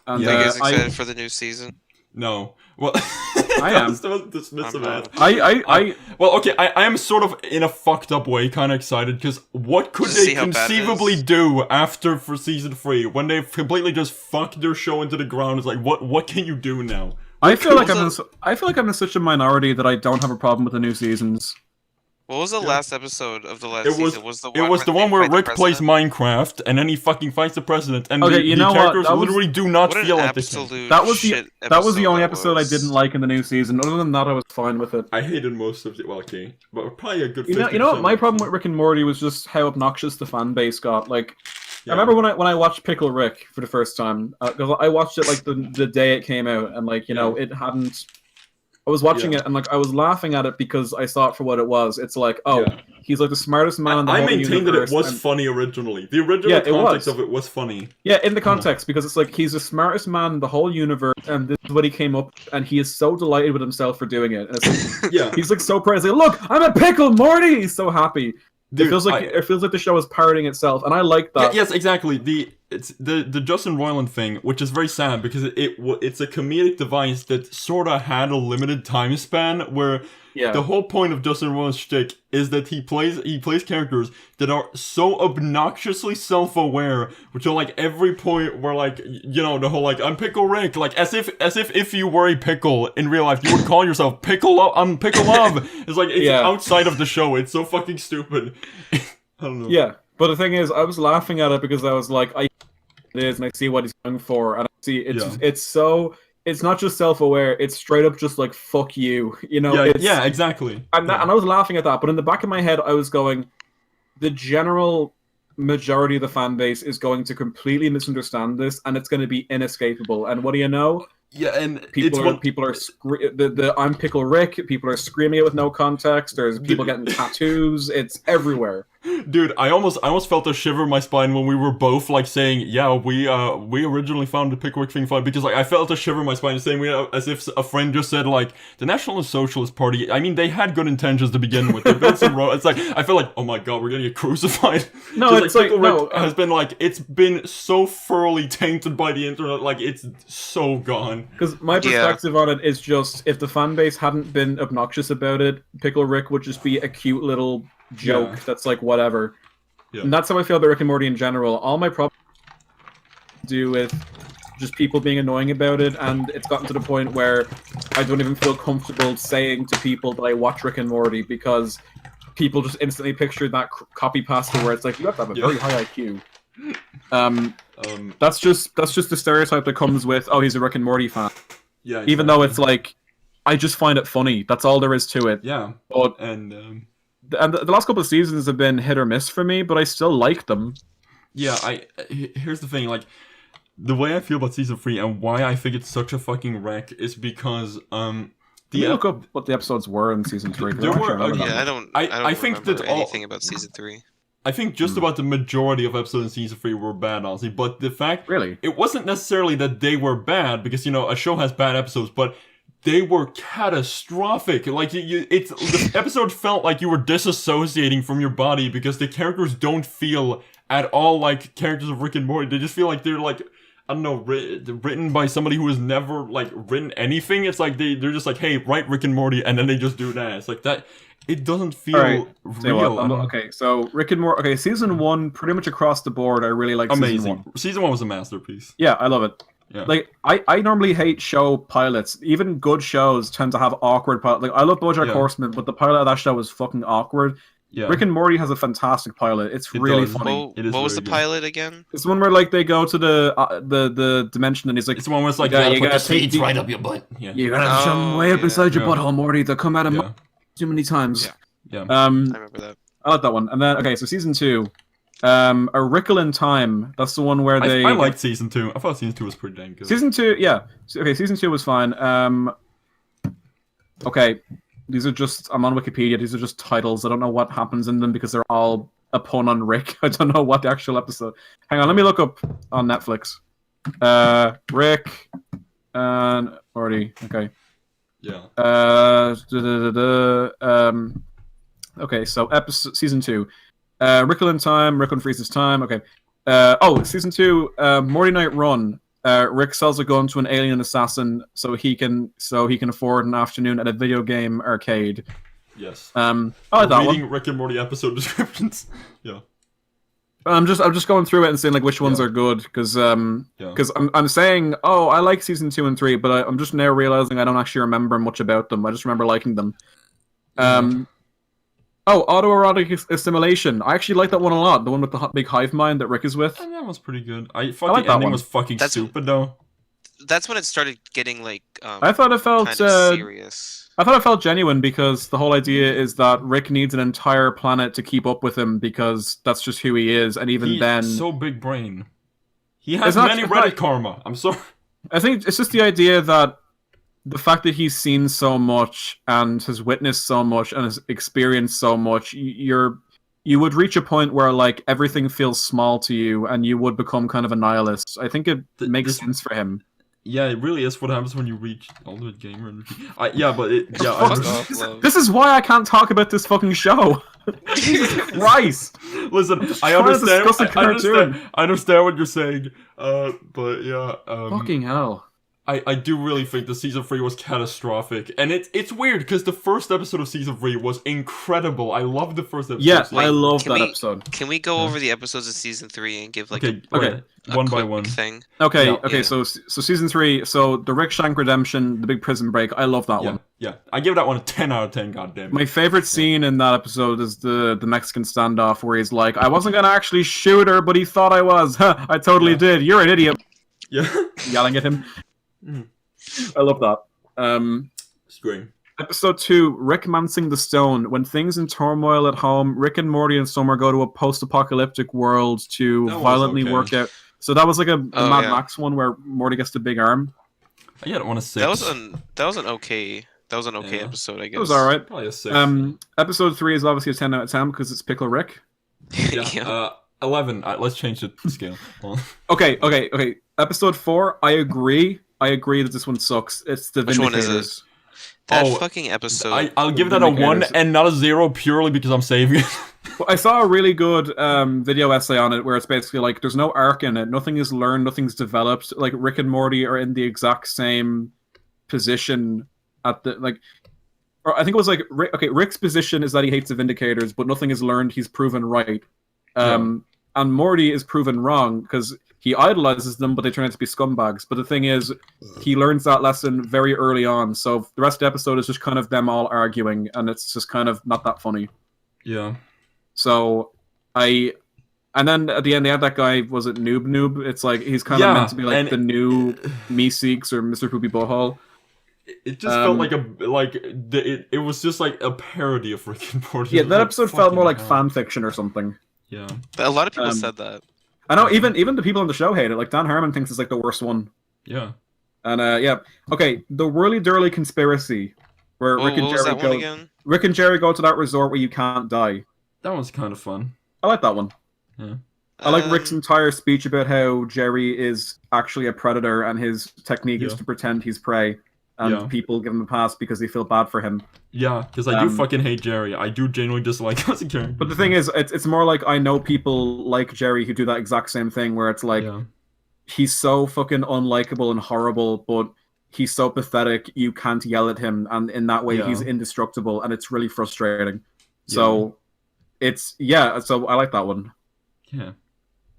And, you guys excited for the new season? No. Well, I am. So dismissive. I am sort of in a fucked up way kind of excited, because what could they conceivably do after for season 3 when they've completely just fucked their show into the ground? It's like, what can you do now? I feel like I'm in such a minority that I don't have a problem with the new seasons. What was the last episode of the last season? It was the one where Rick plays Minecraft, and then he fucking fights the president, and the characters literally do not feel like this. That was the only episode I didn't like in the new season. Other than that, I was fine with it. I hated most of it. Well, okay, but probably a good. You know what? My problem with Rick and Morty was just how obnoxious the fan base got. Like, I remember when I watched Pickle Rick for the first time, because I watched it like the day it came out, and like it hadn't. I was watching it and like I was laughing at it because I saw it for what it was. It's like, he's like the smartest man in the whole universe. I maintained that it was funny originally. The original context of it was funny. Yeah, in the context, because it's like he's the smartest man in the whole universe, and this is what he came up, and he is so delighted with himself for doing it. And it's like, he's like so proud. He's like, look, I'm a pickle, Morty. He's so happy. Dude, it feels like the show is parroting itself, and I like that. Yes, exactly. It's the Justin Roiland thing, which is very sad because it's a comedic device that sort of had a limited time span. Where the whole point of Justin Roiland's shtick is that he plays characters that are so obnoxiously self-aware, which are like every point where like the whole like I'm Pickle Rick, like as if you were a pickle in real life, you would call yourself Pickle. I'm Pickle Love. It's like it's outside of the show. It's so fucking stupid. I don't know. Yeah, but the thing is, I was laughing at it because I was like, it is, and I see what he's going for, and I see it's not just self-aware, it's straight up just like, fuck you, Yeah, exactly. And I was laughing at that, but in the back of my head, I was going, the general majority of the fan base is going to completely misunderstand this, and it's going to be inescapable. And what do you know? Yeah, and people are I'm Pickle Rick. People are screaming it with no context. There's people getting tattoos. It's everywhere. Dude, I almost felt a shiver in my spine when we were both like saying, we originally found the Pickle Rick thing fun, because like I felt a shiver in my spine saying as if a friend just said like the National Socialist Party. I mean, they had good intentions to begin with. They built some road. It's like I feel like, oh my god, we're gonna get crucified. No, it's like Pickle Rick has been like, it's been so thoroughly tainted by the internet. Like it's so gone. Because my perspective on it is just, if the fan base hadn't been obnoxious about it, Pickle Rick would just be a cute little joke that's like whatever. And that's how I feel about Rick and Morty in general. All my problems do with just people being annoying about it, and it's gotten to the point where I don't even feel comfortable saying to people that I watch Rick and Morty, because people just instantly picture that copy pasta where it's like, you have to have a very high IQ. That's just the stereotype that comes with, oh, he's a Rick and Morty fan. Yeah. Exactly. Even though it's like, I just find it funny. That's all there is to it. Yeah. But the last couple of seasons have been hit or miss for me, but I still like them. Yeah, here's the thing, like, the way I feel about season 3 and why I think it's such a fucking wreck is because look up what the episodes were in season 3. I think that anything about season 3. I think just about the majority of episodes in season 3 were bad, honestly. But the fact, it wasn't necessarily that they were bad, because a show has bad episodes, but they were catastrophic. Like the episode felt like you were disassociating from your body, because the characters don't feel at all like characters of Rick and Morty. They just feel like they're like, I don't know, written by somebody who has never like written anything. It's like they're just like, hey, write Rick and Morty, and then they just do that. It's like that. It doesn't feel real. Okay, so Rick and Morty. Okay, season 1, pretty much across the board, I really like. Amazing. Season 1. Season 1 was a masterpiece. Yeah, I love it. Yeah. Like I normally hate show pilots. Even good shows tend to have awkward pilots. Like I love BoJack Horseman, but the pilot of that show was fucking awkward. Yeah. Rick and Morty has a fantastic pilot. It's really funny. What was the pilot again? It's the one where like they go to the dimension, and he's like, it's the one where it's like, you gotta take the right up your butt. Yeah. You gotta shove them way up inside your butthole, Morty. They'll come out of too many times. Yeah. I remember that. I like that one. And then so season 2. A Wrinkle in Time. That's the one where they. I liked season 2. I thought season 2 was pretty dang good. Season 2, yeah. Okay, season 2 was fine. Okay, These are just, I'm on Wikipedia, these are just titles. I don't know what happens in them because they're all a pun on Rick. I don't know what the actual episode. Hang on, let me look up on Netflix. Rick and Morty. Okay. Yeah. Okay, so episode season 2. Krycklund time, Krycklund freezes time. Okay. Season 2, Morty Night Run. Rick sells a gun to an alien assassin so he can afford an afternoon at a video game arcade. Yes. I like that reading one. Rick and Morty episode descriptions. Yeah. I'm just going through it and seeing like which ones are good because I'm saying I like season 2 and 3, but I'm just now realizing I don't actually remember much about them. I just remember liking them. Autoerotic assimilation. I actually like that one a lot. The one with the big hive mind that Rick is with. And that was pretty good. I like the that ending one. was fucking stupid though. That's when it started getting like. I thought it felt kind of serious. I thought it felt genuine because the whole idea is that Rick needs an entire planet to keep up with him because that's just who he is, and even then, so big brain. He has many Reddit karma. I'm sorry. I think it's just the idea that the fact that he's seen so much and has witnessed so much and has experienced so much, you would reach a point where like everything feels small to you, and you would become kind of a nihilist. I think it makes sense for him. Yeah, it really is what happens when you reach ultimate gamer energy. This is why I can't talk about this fucking show. Jesus Christ! Listen, I understand what you're saying. But yeah. Fucking hell. I do really think the season 3 was catastrophic, and it's weird because the first episode of season 3 was incredible. I loved the first episode. Yeah, I love that episode. Can we go over the episodes of season 3 and give like a one by one thing? Okay. So season 3. So the Rick Shank redemption, the big prison break. I love that one. Yeah, I give that one a 10 out of 10. Goddamn. My favorite scene in that episode is the Mexican standoff where he's like, "I wasn't gonna actually shoot her, but he thought I was. Huh, I totally did. You're an idiot." Yeah, yelling at him. I love that. It's great. Episode 2, Rick Mansing the Stone. When things in turmoil at home, Rick and Morty and Summer go to a post-apocalyptic world to violently work out. So that was like a Mad Max one where Morty gets the big arm. I don't want to say that was an okay episode, I guess. It was alright. Probably a 6. Episode 3 is obviously a 10 out of 10 because it's Pickle Rick. Yeah. 11. Let's change the scale. Okay. Episode 4, I agree that this one sucks. It's the Which Vindicators. one is it? That fucking episode. I'll give that a 1 and not a 0 purely because I'm saving it. I saw a really good video essay on it where it's basically like there's no arc in it. Nothing is learned. Nothing's developed. Like Rick and Morty are in the exact same position at the or I think it was like Rick's position is that he hates the Vindicators, but nothing is learned. He's proven right. And Morty is proven wrong because he idolizes them, but they turn out to be scumbags. But the thing is, he learns that lesson very early on. So the rest of the episode is just kind of them all arguing, and it's just kind of not that funny. Yeah. So and then at the end they had that guy, was it Noob? It's like he's kind of meant to be like the new Meeseeks or Mr. Poopy Butthole. It just felt like it was just like a parody of Rick and Morty. Yeah, that episode felt more like fan fiction or something. Yeah, a lot of people said that. I know, even the people on the show hate it. Like Dan Harmon thinks it's like the worst one. Yeah. And okay, the Whirly Durly Conspiracy, where Rick and Jerry go to that resort where you can't die. That one's kind of fun. I like that one. Yeah. I like Rick's entire speech about how Jerry is actually a predator and his technique is to pretend he's prey. And people give him a pass because they feel bad for him. Yeah, because I do fucking hate Jerry. I do genuinely dislike him as a character. But the thing is, it's more like I know people like Jerry who do that exact same thing, where it's like, he's so fucking unlikable and horrible, but he's so pathetic, you can't yell at him, and in that way he's indestructible, and it's really frustrating. So, so I like that one. Yeah.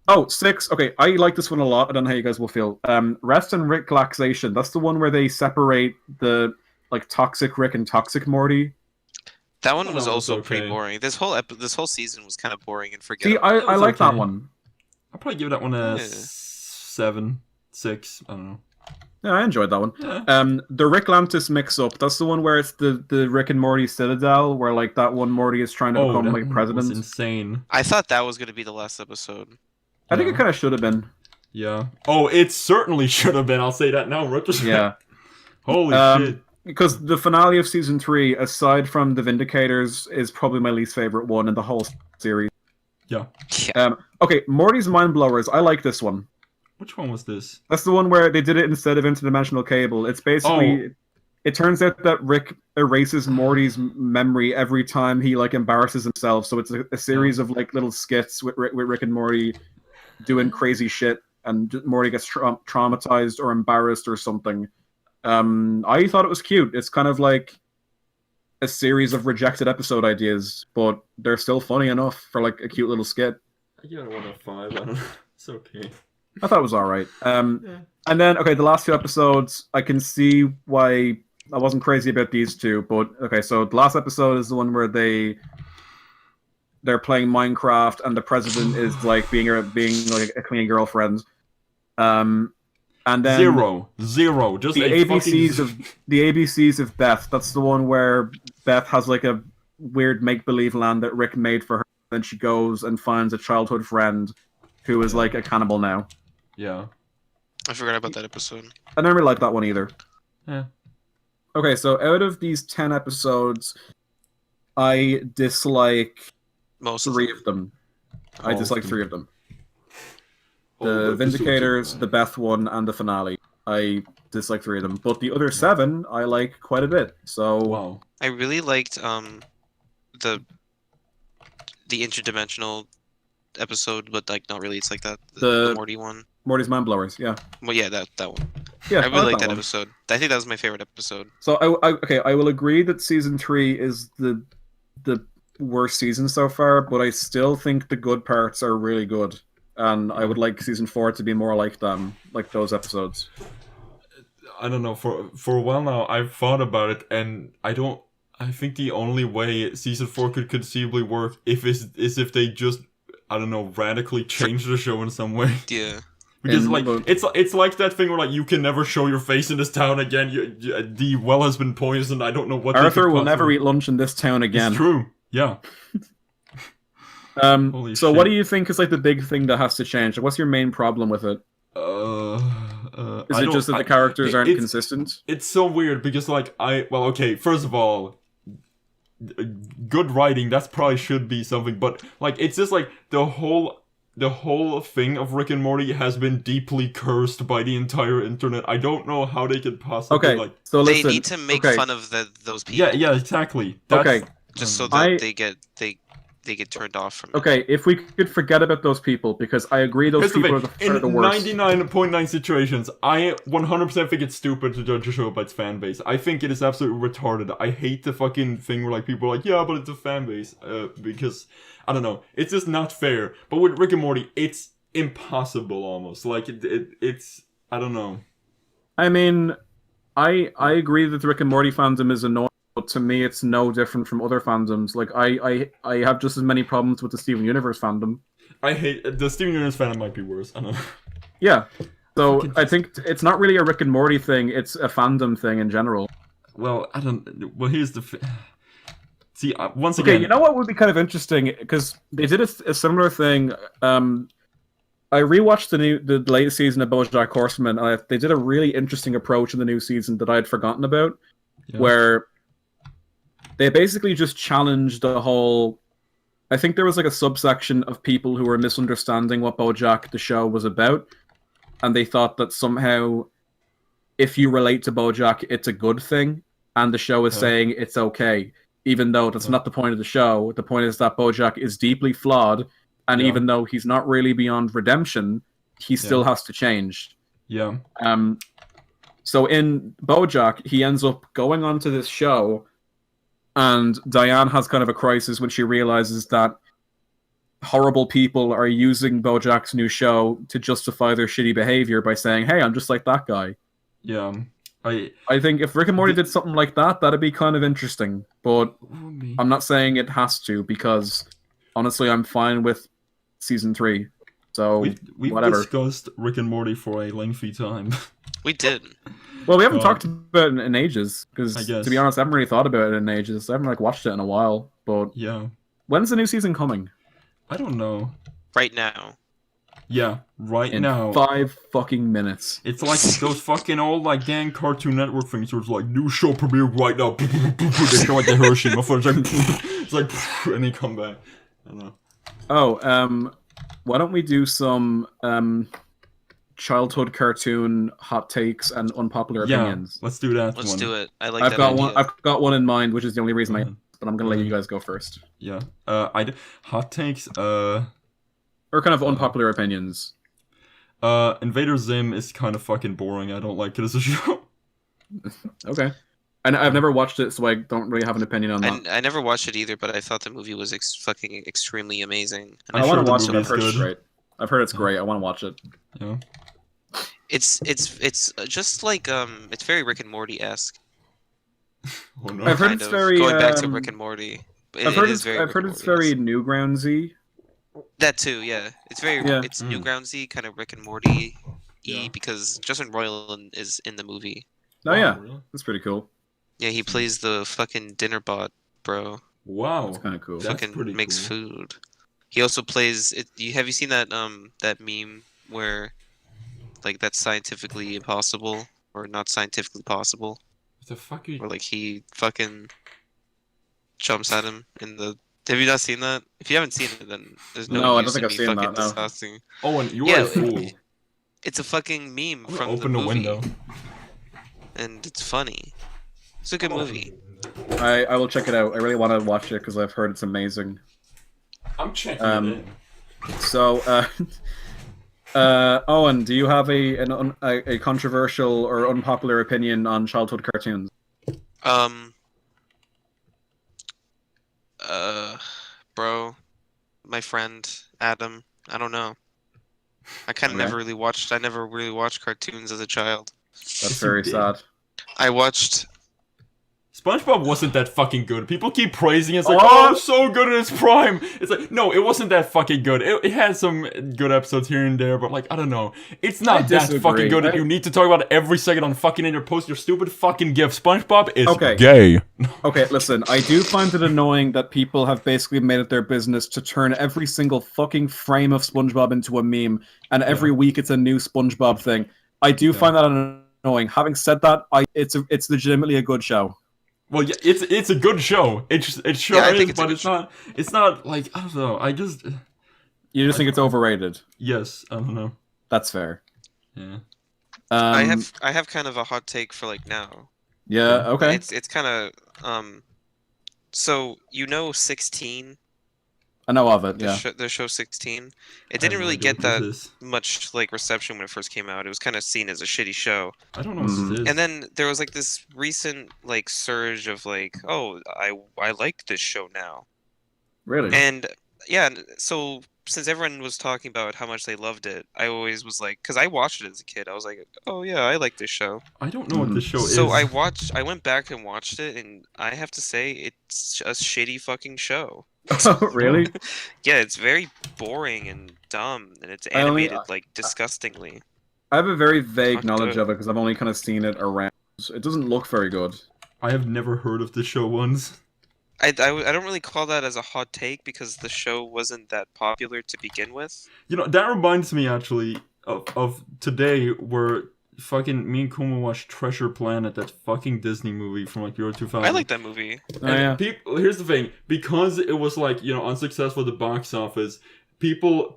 Oh, 6. Okay, I like this one a lot. I don't know how you guys will feel. Rest and Rick Laxation. That's the one where they separate the toxic Rick and toxic Morty. That one was also pretty boring. This whole season was kind of boring and forgettable. See, I like that one. I'll probably give that one a 7, 6. I don't know. Yeah, I enjoyed that one. Yeah. The Rick Lantis mix-up. That's the one where it's the Rick and Morty Citadel, where that one Morty is trying to become president. That's insane. I thought that was going to be the last episode. I think it kind of should have been. Yeah. Oh, it certainly should have been. I'll say that now. Yeah. Holy shit. because the finale of season 3, aside from the Vindicators, is probably my least favorite one in the whole series. Yeah. Okay, Morty's Mind Blowers. I like this one. Which one was this? That's the one where they did it instead of interdimensional cable. It's basically... Oh. It turns out that Rick erases Morty's memory every time he like embarrasses himself. So it's a series of like little skits with Rick and Morty doing crazy shit, and Morty gets traumatized or embarrassed or something. I thought it was cute. It's kind of like a series of rejected episode ideas, but they're still funny enough for like a cute little skit. I give it 1 out of 5. I don't know. It's okay. I thought it was alright. And then, okay, the last 2 episodes, I can see why I wasn't crazy about these 2, but okay, so the last episode is the one where they're playing Minecraft and the president is like being like a clean girlfriend. And then zero. Just the ABCs of Beth. That's the one where Beth has like a weird make-believe land that Rick made for her. Then she goes and finds a childhood friend who is like a cannibal now. Yeah. I forgot about that episode. I never liked that one either. Yeah. Okay, so out of these 10 episodes, I dislike most 3 of them. I dislike 3 of them. The Vindicators, the Beth one, and the finale. I dislike 3 of them. But the other 7, I like quite a bit. So wow. I really liked the interdimensional episode, but like not really. It's like that the Morty one. Morty's Mind Blowers, yeah. Well, yeah, that one. Yeah, I really liked that episode. I think that was my favorite episode. So I will agree that season 3 is the worst season so far, but I still think the good parts are really good, and I would like season 4 to be more like them, like those episodes. I don't know. For a while now, I've thought about it, and I think the only way season 4 could conceivably work is if they just, I don't know, radically change the show in some way. Yeah. Because like it's like that thing where like you can never show your face in this town again. The well has been poisoned. I don't know what. Arthur will never eat lunch in this town again. It's true. Yeah. So shit. What do you think is like the big thing that has to change? What's your main problem with it? Is it just that the characters aren't consistent? It's so weird because like okay, first of all, good writing, that's probably should be something, but like it's just like the whole thing of Rick and Morty has been deeply cursed by the entire internet. I don't know how they could possibly so listen, they need to make fun of those people. Yeah, exactly. Just so that they get turned off from it. Okay, if we could forget about those people, because I agree those people are the worst. In 99.9 situations, I 100% think it's stupid to judge a show by its fan base. I think it is absolutely retarded. I hate the fucking thing where like people are like, yeah, but it's a fan base. Because, I don't know, it's just not fair. But with Rick and Morty, it's impossible almost. Like, it's, I don't know. I mean, I agree that the Rick and Morty fandom is annoying. But to me, it's no different from other fandoms. Like, I have just as many problems with the Steven Universe fandom. I hate... The Steven Universe fandom might be worse. I don't know. Yeah. So, I think it's not really a Rick and Morty thing. It's a fandom thing in general. Well, I don't... Well, here's the... See, once again... Okay, you know what would be kind of interesting? Because they did a similar thing. I rewatched the latest season of BoJack Horseman, and they did a really interesting approach in the new season that I had forgotten about, where... They basically just challenged the whole... I think there was like a subsection of people who were misunderstanding what BoJack the show was about, and they thought that somehow if you relate to BoJack, it's a good thing, and the show is saying it's okay, even though that's not the point of the show. The point is that BoJack is deeply flawed, and even though he's not really beyond redemption, he still has to change. Yeah. So in BoJack, he ends up going onto this show, and Diane has kind of a crisis when she realizes that horrible people are using BoJack's new show to justify their shitty behavior by saying, hey, I'm just like that guy. Yeah. I think if Rick and Morty did something like that, that'd be kind of interesting. But I'm not saying it has to, because honestly, I'm fine with season 3. So we've whatever. discussed Rick and Morty for a lengthy time. We did. Well, we haven't talked about it in ages, because to be honest, I haven't really thought about it in ages. I haven't watched it in a while. But yeah, when's the new season coming? I don't know. Right now. Yeah, right in now. 5 fucking minutes. It's like those fucking old like dang Cartoon Network things where it's like new show premiere right now. They show like the Hiroshima footage. It's like and they come back. I don't know. Oh, why don't we do some childhood cartoon hot takes and unpopular opinions? Let's do that. Let's do it. I like I've that got idea. one. I've got one in mind, which is the only reason but I'm gonna let you guys go first. Yeah. Hot takes. Or kind of unpopular opinions. Invader Zim is kind of fucking boring. I don't like it as a show. Okay. And I've never watched it, so I don't really have an opinion on that. I never watched it either, but I thought the movie was fucking extremely amazing. And I want to watch it. I've heard it's great. I've heard it's great. I want to watch it. Yeah. It's just like it's very Rick and Morty-esque. Oh, no. I've heard it's very going back to Rick and Morty. I've heard it's very Newgroundsy. That too, yeah. It's very it's Newgroundsy, kind of Rick and Morty-y, because Justin Roiland is in the movie. Oh yeah, really? That's pretty cool. Yeah, he plays the fucking dinner bot, bro. Wow, that's kind of cool. Fucking makes food. He also plays it. Have you seen that that meme where like that's scientifically impossible or not scientifically possible? What the fuck are you... Or like he fucking jumps at him in the. Have you not seen that? If you haven't seen it, then there's no. I don't think I've seen that. Disgusting. Oh, and you are a fool. It's a fucking meme from open the the window. And it's funny. It's a good movie. I will check it out. I really want to watch it because I've heard it's amazing. I'm checking it in. So, Owen, do you have a controversial or unpopular opinion on childhood cartoons? Bro, my friend Adam. I don't know. I never really watched cartoons as a child. That's very sad. I watched. SpongeBob wasn't that fucking good. People keep praising it. It's like, oh, it's so good in its prime. It's like, no, it wasn't that fucking good. It had some good episodes here and there, but like, I don't know. It's not that fucking good that you need to talk about it every second on fucking interpost your stupid fucking gif. SpongeBob is gay. Okay, listen, I do find it annoying that people have basically made it their business to turn every single fucking frame of SpongeBob into a meme, and every week it's a new SpongeBob thing. I do find that annoying. Having said that, it's legitimately a good show. Well, yeah, it's a good show. It sure is, but it's not like, I don't know. You just think it's overrated? Yes, I don't know. That's fair. Yeah. I have kind of a hot take for like now. Yeah. Okay. It's kind of so 16. I know of it. Yeah. The show 16. It didn't really get that much like reception when it first came out. It was kind of seen as a shitty show. I don't know what this is. And then there was like this recent like surge of like, oh, I like this show now. Really? And yeah, so since everyone was talking about how much they loved it, I always was like, because I watched it as a kid, I was like, oh yeah, I like this show. I don't know what this show is. So I went back and watched it, and I have to say, it's a shitty fucking show. Oh, really? Yeah, it's very boring and dumb, and it's animated like disgustingly. I have a very vague knowledge of it because I've only kind of seen it around. It doesn't look very good. I have never heard of this show once. I don't really call that as a hot take because the show wasn't that popular to begin with. You know, that reminds me actually of today where fucking me and Kuma watched Treasure Planet, that fucking Disney movie from like the year 2000. I like that movie. And here's the thing, because it was like, you know, unsuccessful at the box office, people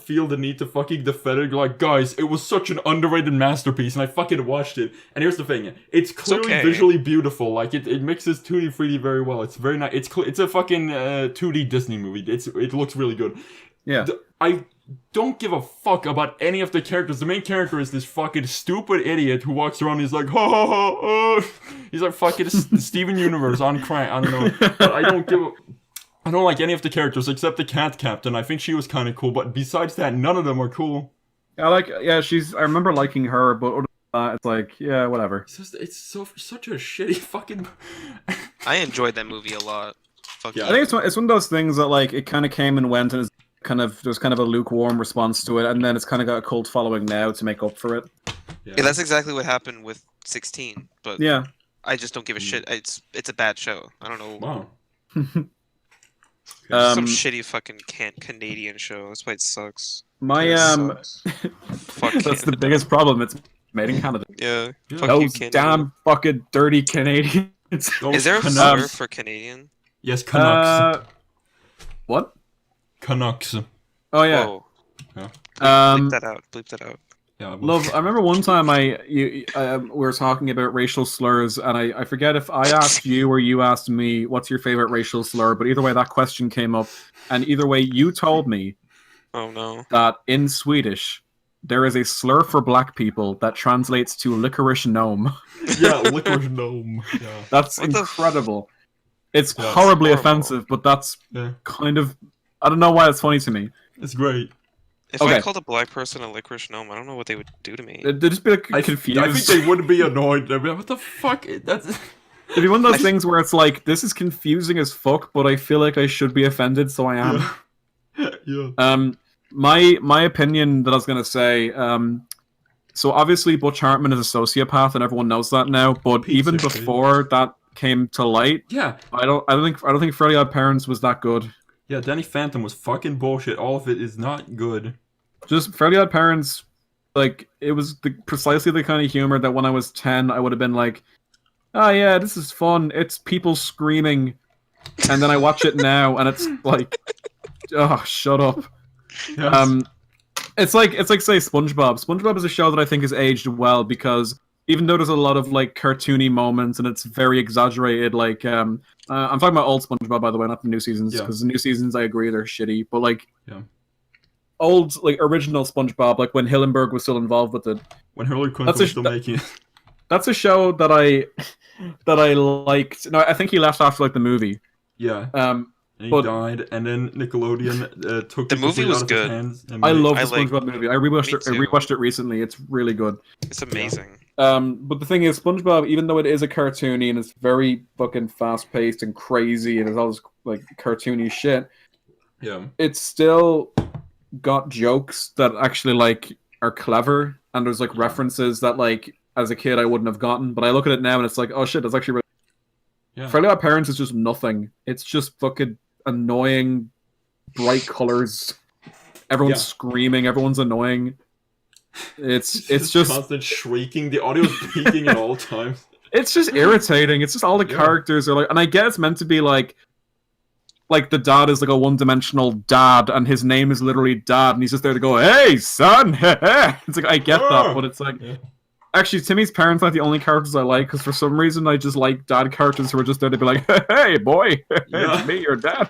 feel the need to fucking defend it. Like, guys, it was such an underrated masterpiece, and I fucking watched it. And here's the thing, it's clearly visually beautiful. Like, it mixes 2D, 3D very well. It's very nice. It's a fucking 2D Disney movie. It looks really good. Yeah. I don't give a fuck about any of the characters. The main character is this fucking stupid idiot who walks around and he's like, ha ha ha, he's like fucking Steven Universe on crank. I don't know. But I don't like any of the characters except the cat captain. I think she was kind of cool, but besides that, none of them are cool. I remember liking her, but it's like, yeah, whatever. It's such a shitty fucking... I enjoyed that movie a lot. Fuck yeah. I think it's one of those things that like it kind of came and went, and there's kind of a lukewarm response to it, and then it's kind of got a cult following now to make up for it. Yeah, that's exactly what happened with 16. But yeah, I just don't give a shit. It's a bad show. I don't know. Wow. Some shitty fucking Canadian show. That's why it sucks. My Fuck that's the biggest problem. It's made in Canada. Yeah. Fuck Those you, damn fucking dirty Canadians. Is there a slur for Canadian? Yes, Canucks. What? Canucks. Oh yeah. Whoa. Yeah. Bleep that out. Bleep that out. Yeah, Love, I remember one time we were talking about racial slurs, and I forget if I asked you or you asked me, what's your favorite racial slur? But either way, that question came up, and either way, you told me that in Swedish, there is a slur for black people that translates to licorice gnome. Yeah, licorice gnome. Yeah. That's incredible. It's horribly offensive, but that's kind of... I don't know why it's funny to me. It's great. If I called a black person a licorice gnome, I don't know what they would do to me. They'd just be like, confused. I think they would be annoyed. They'd be like, what the fuck? That's... It'd be one of those things where it's like, this is confusing as fuck, but I feel like I should be offended, so I am. Yeah. My opinion that I was gonna say, so obviously Butch Hartman is a sociopath, and everyone knows that now. But even before that came to light, I don't think Fairly Odd Parents was that good. Yeah, Danny Phantom was fucking bullshit. All of it is not good. Just Fairly Odd Parents, like, it was precisely the kind of humor that when I was 10, I would have been like, oh yeah, this is fun. It's people screaming. And then I watch it now, and it's like, oh, shut up. Yes. It's like say SpongeBob. SpongeBob is a show that I think has aged well, because even though there's a lot of like cartoony moments and it's very exaggerated, like I'm talking about old SpongeBob, by the way, not the new seasons, because the new seasons, I agree, they're shitty, but like old, like original SpongeBob, like when Hillenburg was still involved with it, when Hillary Clinton was still making it. That's a show that I liked. No, I think he left after like the movie. Yeah. And he died, and then Nickelodeon took the movie was good. I love the SpongeBob movie. I rewatched it recently. It's really good. It's amazing. But the thing is, SpongeBob, even though it is a cartoony and it's very fucking fast paced and crazy and it's all this like cartoony shit, it's still got jokes that actually like are clever, and there's like references that like as a kid I wouldn't have gotten, but I look at it now and it's like, oh shit, that's actually really... Fairly Odd Parents is just nothing. It's just fucking annoying, bright colors. Everyone's screaming. Everyone's annoying. It's just constant shrieking. The audio is peaking at all times. It's just irritating. It's just all the characters are like, and I get it's meant to be like the dad is like a one-dimensional dad, and his name is literally Dad, and he's just there to go, "Hey, son!" It's like I get that, but it's like. Actually, Timmy's parents aren't the only characters I like, because for some reason I just like dad characters who are just there to be like, hey, boy, it's me, your dad.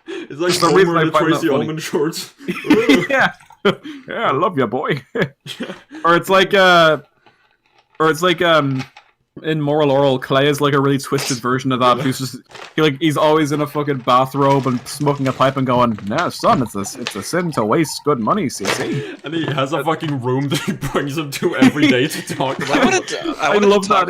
It's like the reason I Tracy Ullman shorts. Yeah, I love you, boy. Or it's like, in Moral Oral, Clay is like a really twisted version of that. Who's just he's always in a fucking bathrobe and smoking a pipe and going, "Nah, son, it's a sin to waste good money, CC." And he has a fucking room that he brings him to every day to talk about. I love that.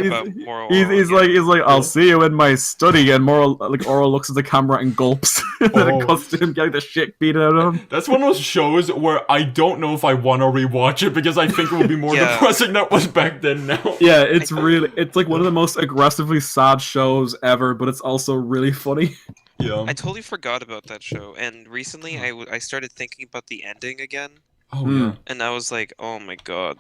He's like, "I'll see you in my study," and Oral looks at the camera and gulps. And then it cuts to him getting the shit beat out of him. That's one of those shows where I don't know if I want to rewatch it, because I think it would be more depressing than it was back then. Now, it's like one of the most aggressively sad shows ever, but it's also really funny. Yeah, I totally forgot about that show, and recently I started thinking about the ending again. Oh yeah, and I was like, oh my god,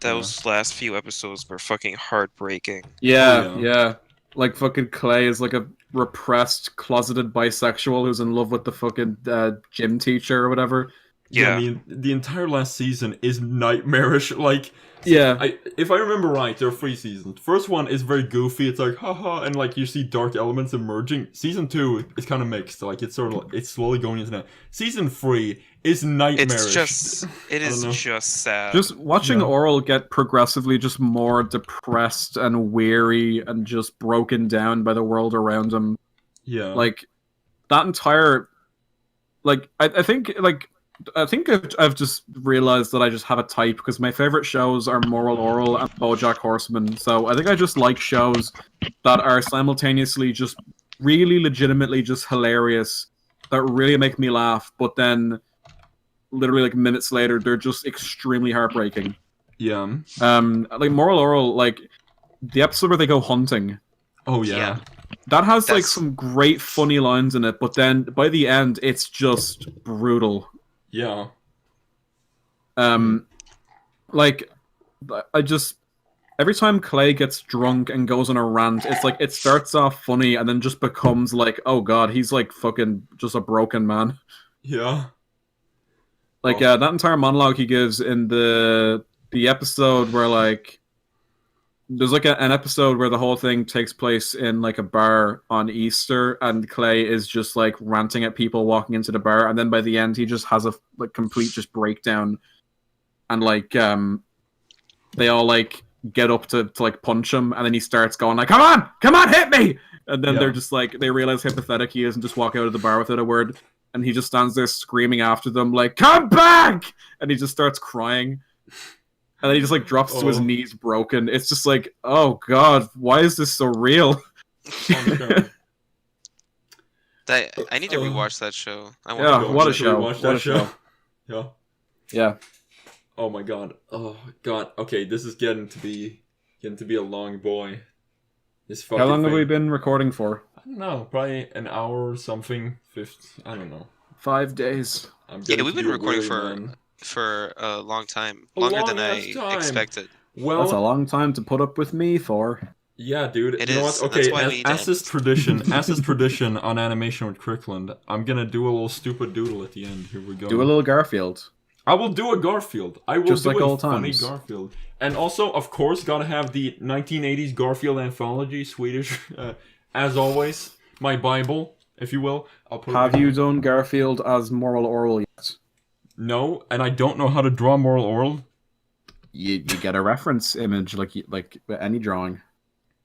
those last few episodes were fucking heartbreaking. Yeah. Like fucking Clay is like a repressed, closeted bisexual who's in love with the fucking gym teacher or whatever. Yeah, I mean, the entire last season is nightmarish. Like, if I remember right, there are 3 seasons. First one is very goofy. It's like, haha, and like you see dark elements emerging. Season 2 is kind of mixed. Like it's sort of it's slowly going into that. Season 3 is nightmarish. It is just sad. Just watching Oral get progressively just more depressed and weary and just broken down by the world around him. Yeah, like that entire, like I think I've just realized that I just have a type, because my favorite shows are Moral Oral and BoJack Horseman. So I think I just like shows that are simultaneously just really legitimately just hilarious, that really make me laugh, but then literally like minutes later they're just extremely heartbreaking. Yeah. Like Moral Oral, like the episode where they go hunting. Oh yeah. That has like some great funny lines in it, but then by the end it's just brutal. Yeah. Like, I just every time Clay gets drunk and goes on a rant, it's like it starts off funny and then just becomes like, oh god, he's like fucking just a broken man. Yeah. Like, that entire monologue he gives in the episode where like there's like an episode where the whole thing takes place in like a bar on Easter, and Clay is just like ranting at people walking into the bar, and then by the end he just has a like complete just breakdown, and like they all like get up to like punch him, and then he starts going like, come on, hit me, and then they're just like, they realize how pathetic he is and just walk out of the bar without a word, and he just stands there screaming after them like, come back, and he just starts crying. And then he just like drops to his knees broken. It's just like, oh god, why is this so real? I need to rewatch that show. What a show. Watch that show. Yeah. Oh my god. Oh god. Okay, this is getting to be a long boy. How long have we been recording for? I don't know. Probably an hour or something. I don't know. 5 days. We've been recording for a long time. Longer than I expected. Well, that's a long time to put up with me for. Yeah, dude. It you know is. what? Okay, as is tradition on Animation with Krycklund, I'm gonna do a little stupid doodle at the end. Here we go. Do a little Garfield. I will do a Garfield. I will just do like a old funny times. Garfield. And also, of course, gotta have the 1980s Garfield anthology, Swedish, as always. My Bible, if you will. Have you done Garfield as Moral Oral yet? No, and I don't know how to draw Moral Oral. You get a reference image like any drawing.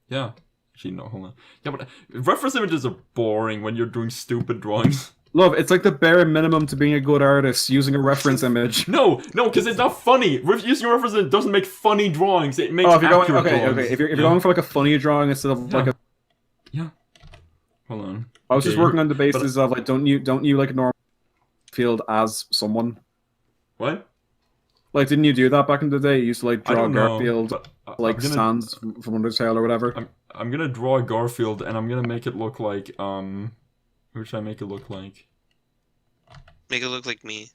Yeah. Actually, no, hold on. Yeah, but reference images are boring when you're doing stupid drawings. Love, it's like the bare minimum to being a good artist, using a reference image. No, because it's not funny. Using a reference image doesn't make funny drawings. It makes accurate drawings. Okay. If you're going for like a funny drawing instead of like a... Yeah. Hold on. I was just working on the basis of like, don't you like normal field as someone? What? Like, didn't you do that back in the day? You used to like draw Garfield, like Sans from Undertale or whatever. I'm gonna draw a Garfield, and I'm gonna make it look like who should I make it look like? Make it look like me.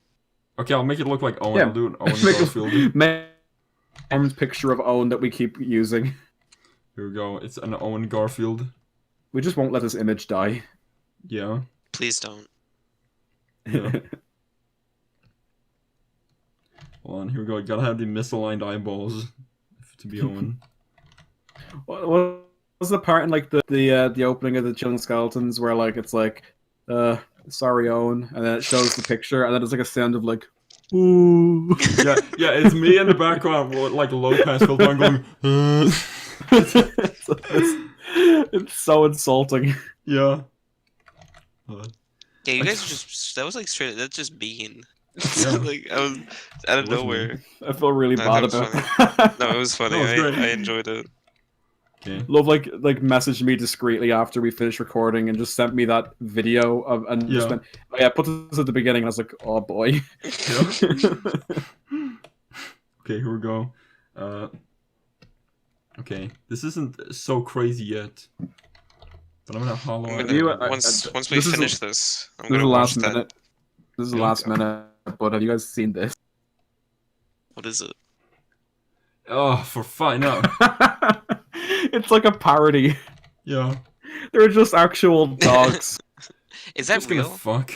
Okay, I'll make it look like Owen. Yeah. I'll do an Owen Garfield. Make picture of Owen that we keep using. Here we go. It's an Owen Garfield. We just won't let this image die. Yeah. Please don't. Yeah. Hold on, here we go. Gotta have the misaligned eyeballs to be Owen. What was the part in like the opening of the Chilling Skeletons where like it's like, sorry Owen, and then it shows the picture, and then it's like a sound of like, ooh. Yeah, it's me in the background with like a low pass filter going. It's so insulting. Yeah. Yeah, you guys that was like straight. That's just mean. Yeah. Like I was out of nowhere. I feel really bad about it. No, it was funny. I enjoyed it. Okay. Love like messaged me discreetly after we finished recording and just sent me that video of just went, oh yeah, put this at the beginning, and I was like, oh boy. Okay, here we go. Okay, this isn't so crazy yet, but I'm gonna hollow out. Once we finish this, I'm gonna gonna watch that. Minute. This is the last minute, but have you guys seen this? What is it? Oh, for fun, no. It's like a parody. Yeah. They're just actual dogs. Is that real? Fuck.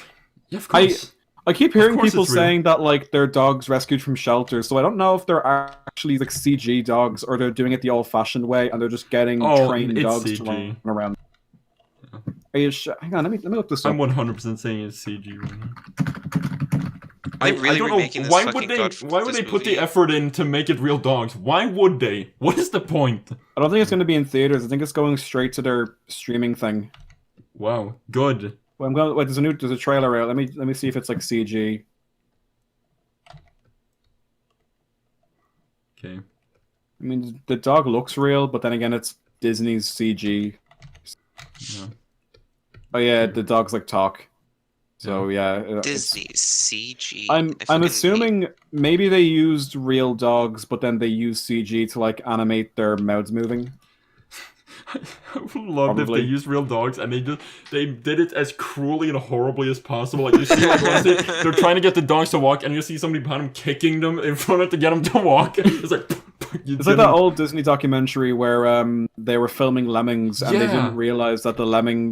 Yeah, of course. I keep hearing people saying that like they're dogs rescued from shelters, so I don't know if they're actually like CG dogs or they're doing it the old-fashioned way and they're just getting trained dogs CG. to run around. Yeah. Are you hang on, let me look this up. I'm 100% saying it's CG right now. I don't know why would they put the effort in to make it real dogs? Why would they? What is the point? I don't think it's going to be in theaters. I think it's going straight to their streaming thing. Wow, good. Well, I'm going. Wait, there's a trailer out. Let me see if it's like CG. Okay. I mean, the dog looks real, but then again, it's Disney's CG. Yeah. Oh yeah, the dogs like talk. So yeah, Disney CG. I'm assuming maybe they used real dogs, but then they used CG to like animate their mouths moving. I would love if they used real dogs and they did it as cruelly and horribly as possible. Like you see, like honestly, they're trying to get the dogs to walk, and you see somebody behind them kicking them in front of to get them to walk. It's like it's like that old Disney documentary where they were filming lemmings and they didn't realize that the lemming,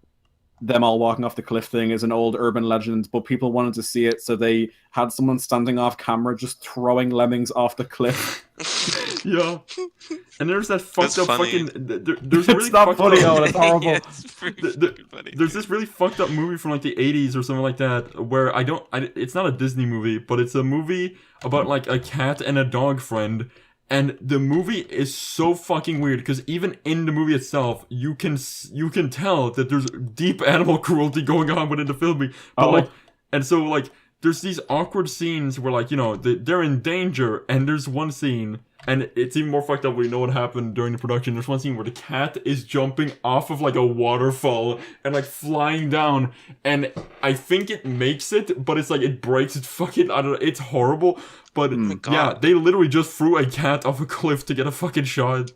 them all walking off the cliff thing, is an old urban legend, but people wanted to see it, so they had someone standing off camera just throwing lemmings off the cliff. Yeah. And there's that fucked up funny. fucking. There's really it's not funny, Owen. It's horrible. Yeah, it's funny. There's this really fucked up movie from like the 80s or something like that where it's not a Disney movie, but it's a movie about like a cat and a dog friend. And the movie is so fucking weird because even in the movie itself, you can tell that there's deep animal cruelty going on within the filming. But there's these awkward scenes where like they're in danger, and there's one scene, and it's even more fucked up when you know what happened during the production. There's one scene where the cat is jumping off of like a waterfall and like flying down, and I think it makes it, but it's like it breaks it fucking. I don't know. It's horrible. But yeah, they literally just threw a cat off a cliff to get a fucking shot.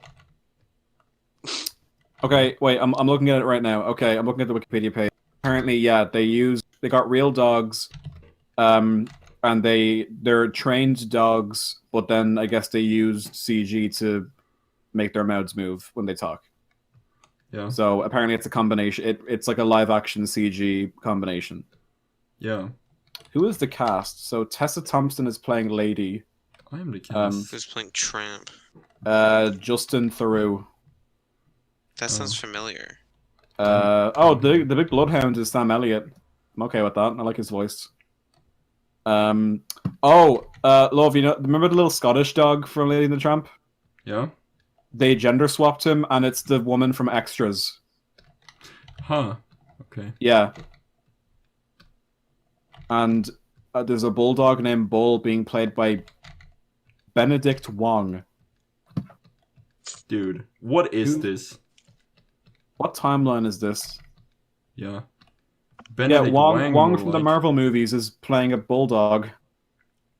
Okay, wait, I'm looking at it right now. Okay, I'm looking at the Wikipedia page. Apparently, yeah, they got real dogs, and they're trained dogs, but then I guess they used CG to make their mouths move when they talk. Yeah. So apparently it's a combination. It's like a live action CG combination. Yeah. Who is the cast? So Tessa Thompson is playing Lady. I am the cast. Who's playing Tramp? Justin Theroux. That sounds familiar. The big bloodhound is Sam Elliott. I'm okay with that. I like his voice. Love, remember the little Scottish dog from Lady and the Tramp? Yeah. They gender swapped him, and it's the woman from Extras. Huh. Okay. Yeah. And there's a bulldog named Bull being played by Benedict Wong. Dude, what is this? What timeline is this? Yeah. Benedict Wong from the Marvel movies is playing a bulldog.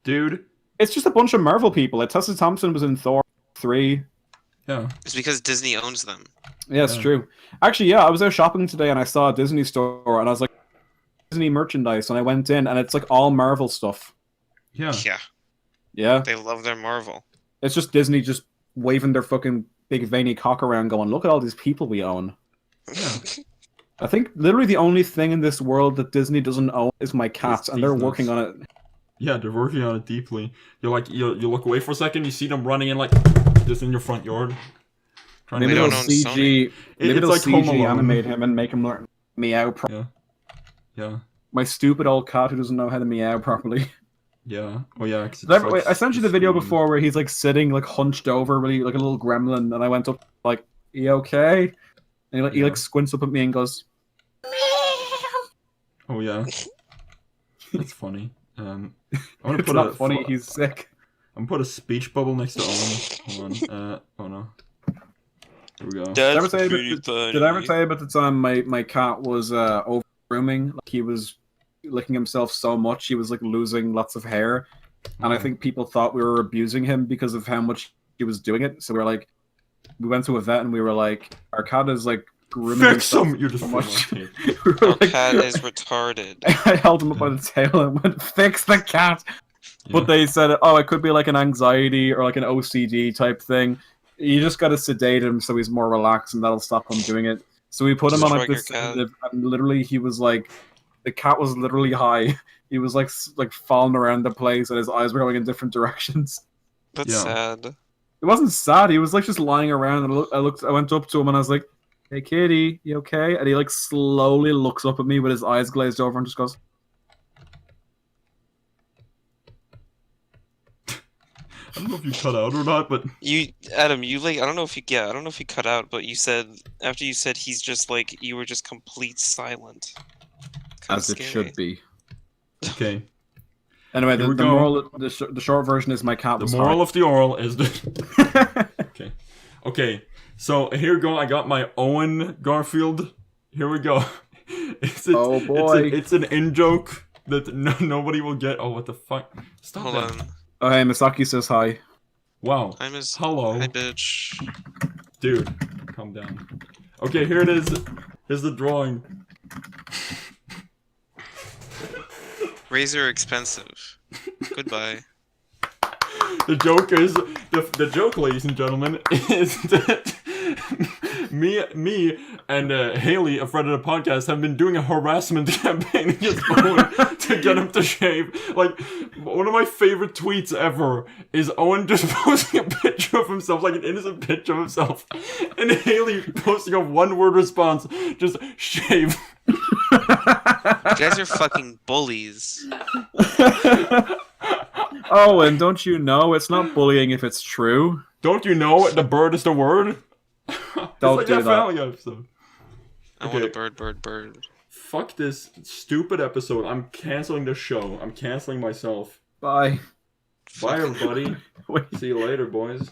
Dude. It's just a bunch of Marvel people. Like Tessa Thompson was in Thor 3. Yeah. It's because Disney owns them. Yeah, it's true. Actually, yeah, I was there shopping today and I saw a Disney store and I was like, Disney merchandise, and I went in and it's like all Marvel stuff. Yeah. Yeah. Yeah. They love their Marvel. It's just Disney just waving their fucking big veiny cock around going, look at all these people we own. Yeah. I think literally the only thing in this world that Disney doesn't own is my cats, and they're working on it. Yeah, they're working on it deeply. You're like, you look away for a second, you see them running in like just in your front yard. Maybe they'll CG. Maybe they'll CG animate him and make him learn meow. Yeah. Yeah. My stupid old cat who doesn't know how to meow properly. Yeah. Oh yeah. Wait, I sent you the video before where he's like sitting like hunched over, really like a little gremlin, and I went up like, "You okay?" And he like squints up at me and goes, "Meow." Oh yeah. That's funny. I want to put not funny. He's sick. I'm gonna put a speech bubble next to Owen. Hold on. Oh no. Here we go. Did I ever tell you about the time my cat was over grooming? Like he was licking himself so much he was like losing lots of hair, and I think people thought we were abusing him because of how much he was doing it. So we went to a vet and we were like, our cat is like grooming himself You're just so much. We our cat is retarded. I held him up by the tail and went, fix the cat. Yeah. But they said, oh, it could be like an anxiety or like an OCD type thing. You just got to sedate him so he's more relaxed and that'll stop him doing it. So we put him on like this sedative, and literally he was like, the cat was literally high. He was like falling around the place and his eyes were going in different directions. That's sad. It wasn't sad. He was like just lying around, and I went up to him and I was like, "Hey, kitty, you okay?" And he like slowly looks up at me with his eyes glazed over and just goes. I don't know if you cut out or not, but Adam, I don't know if you cut out, but you said after you said he's just like you were just complete silent. As it should be. Okay. Anyway, the moral, the short version is my cat was high. The moral of the oral is the. Okay. Okay. So here we go. I got my Owen Garfield. Here we go. Oh boy! It's an in joke that nobody will get. Oh, what the fuck! Stop Hold that. on. Oh, hey, Misaki says hi. Wow. Hello. Hi, bitch. Dude, calm down. Okay, here it is. Here's the drawing. Razor expensive. Goodbye. The joke is the joke, ladies and gentlemen, is that me and Haley, a friend of the podcast, have been doing a harassment campaign against Owen to get him to shave. Like, one of my favorite tweets ever is Owen just posting a picture of himself, like an innocent picture of himself, and Haley posting a one-word response, just shave. You guys are fucking bullies. Oh, and don't you know it's not bullying if it's true? Don't you know the bird is the word? Don't like do that. Family episode. I want a bird. Fuck this stupid episode. I'm canceling the show. I'm canceling myself. Bye. Bye, everybody. See you later, boys.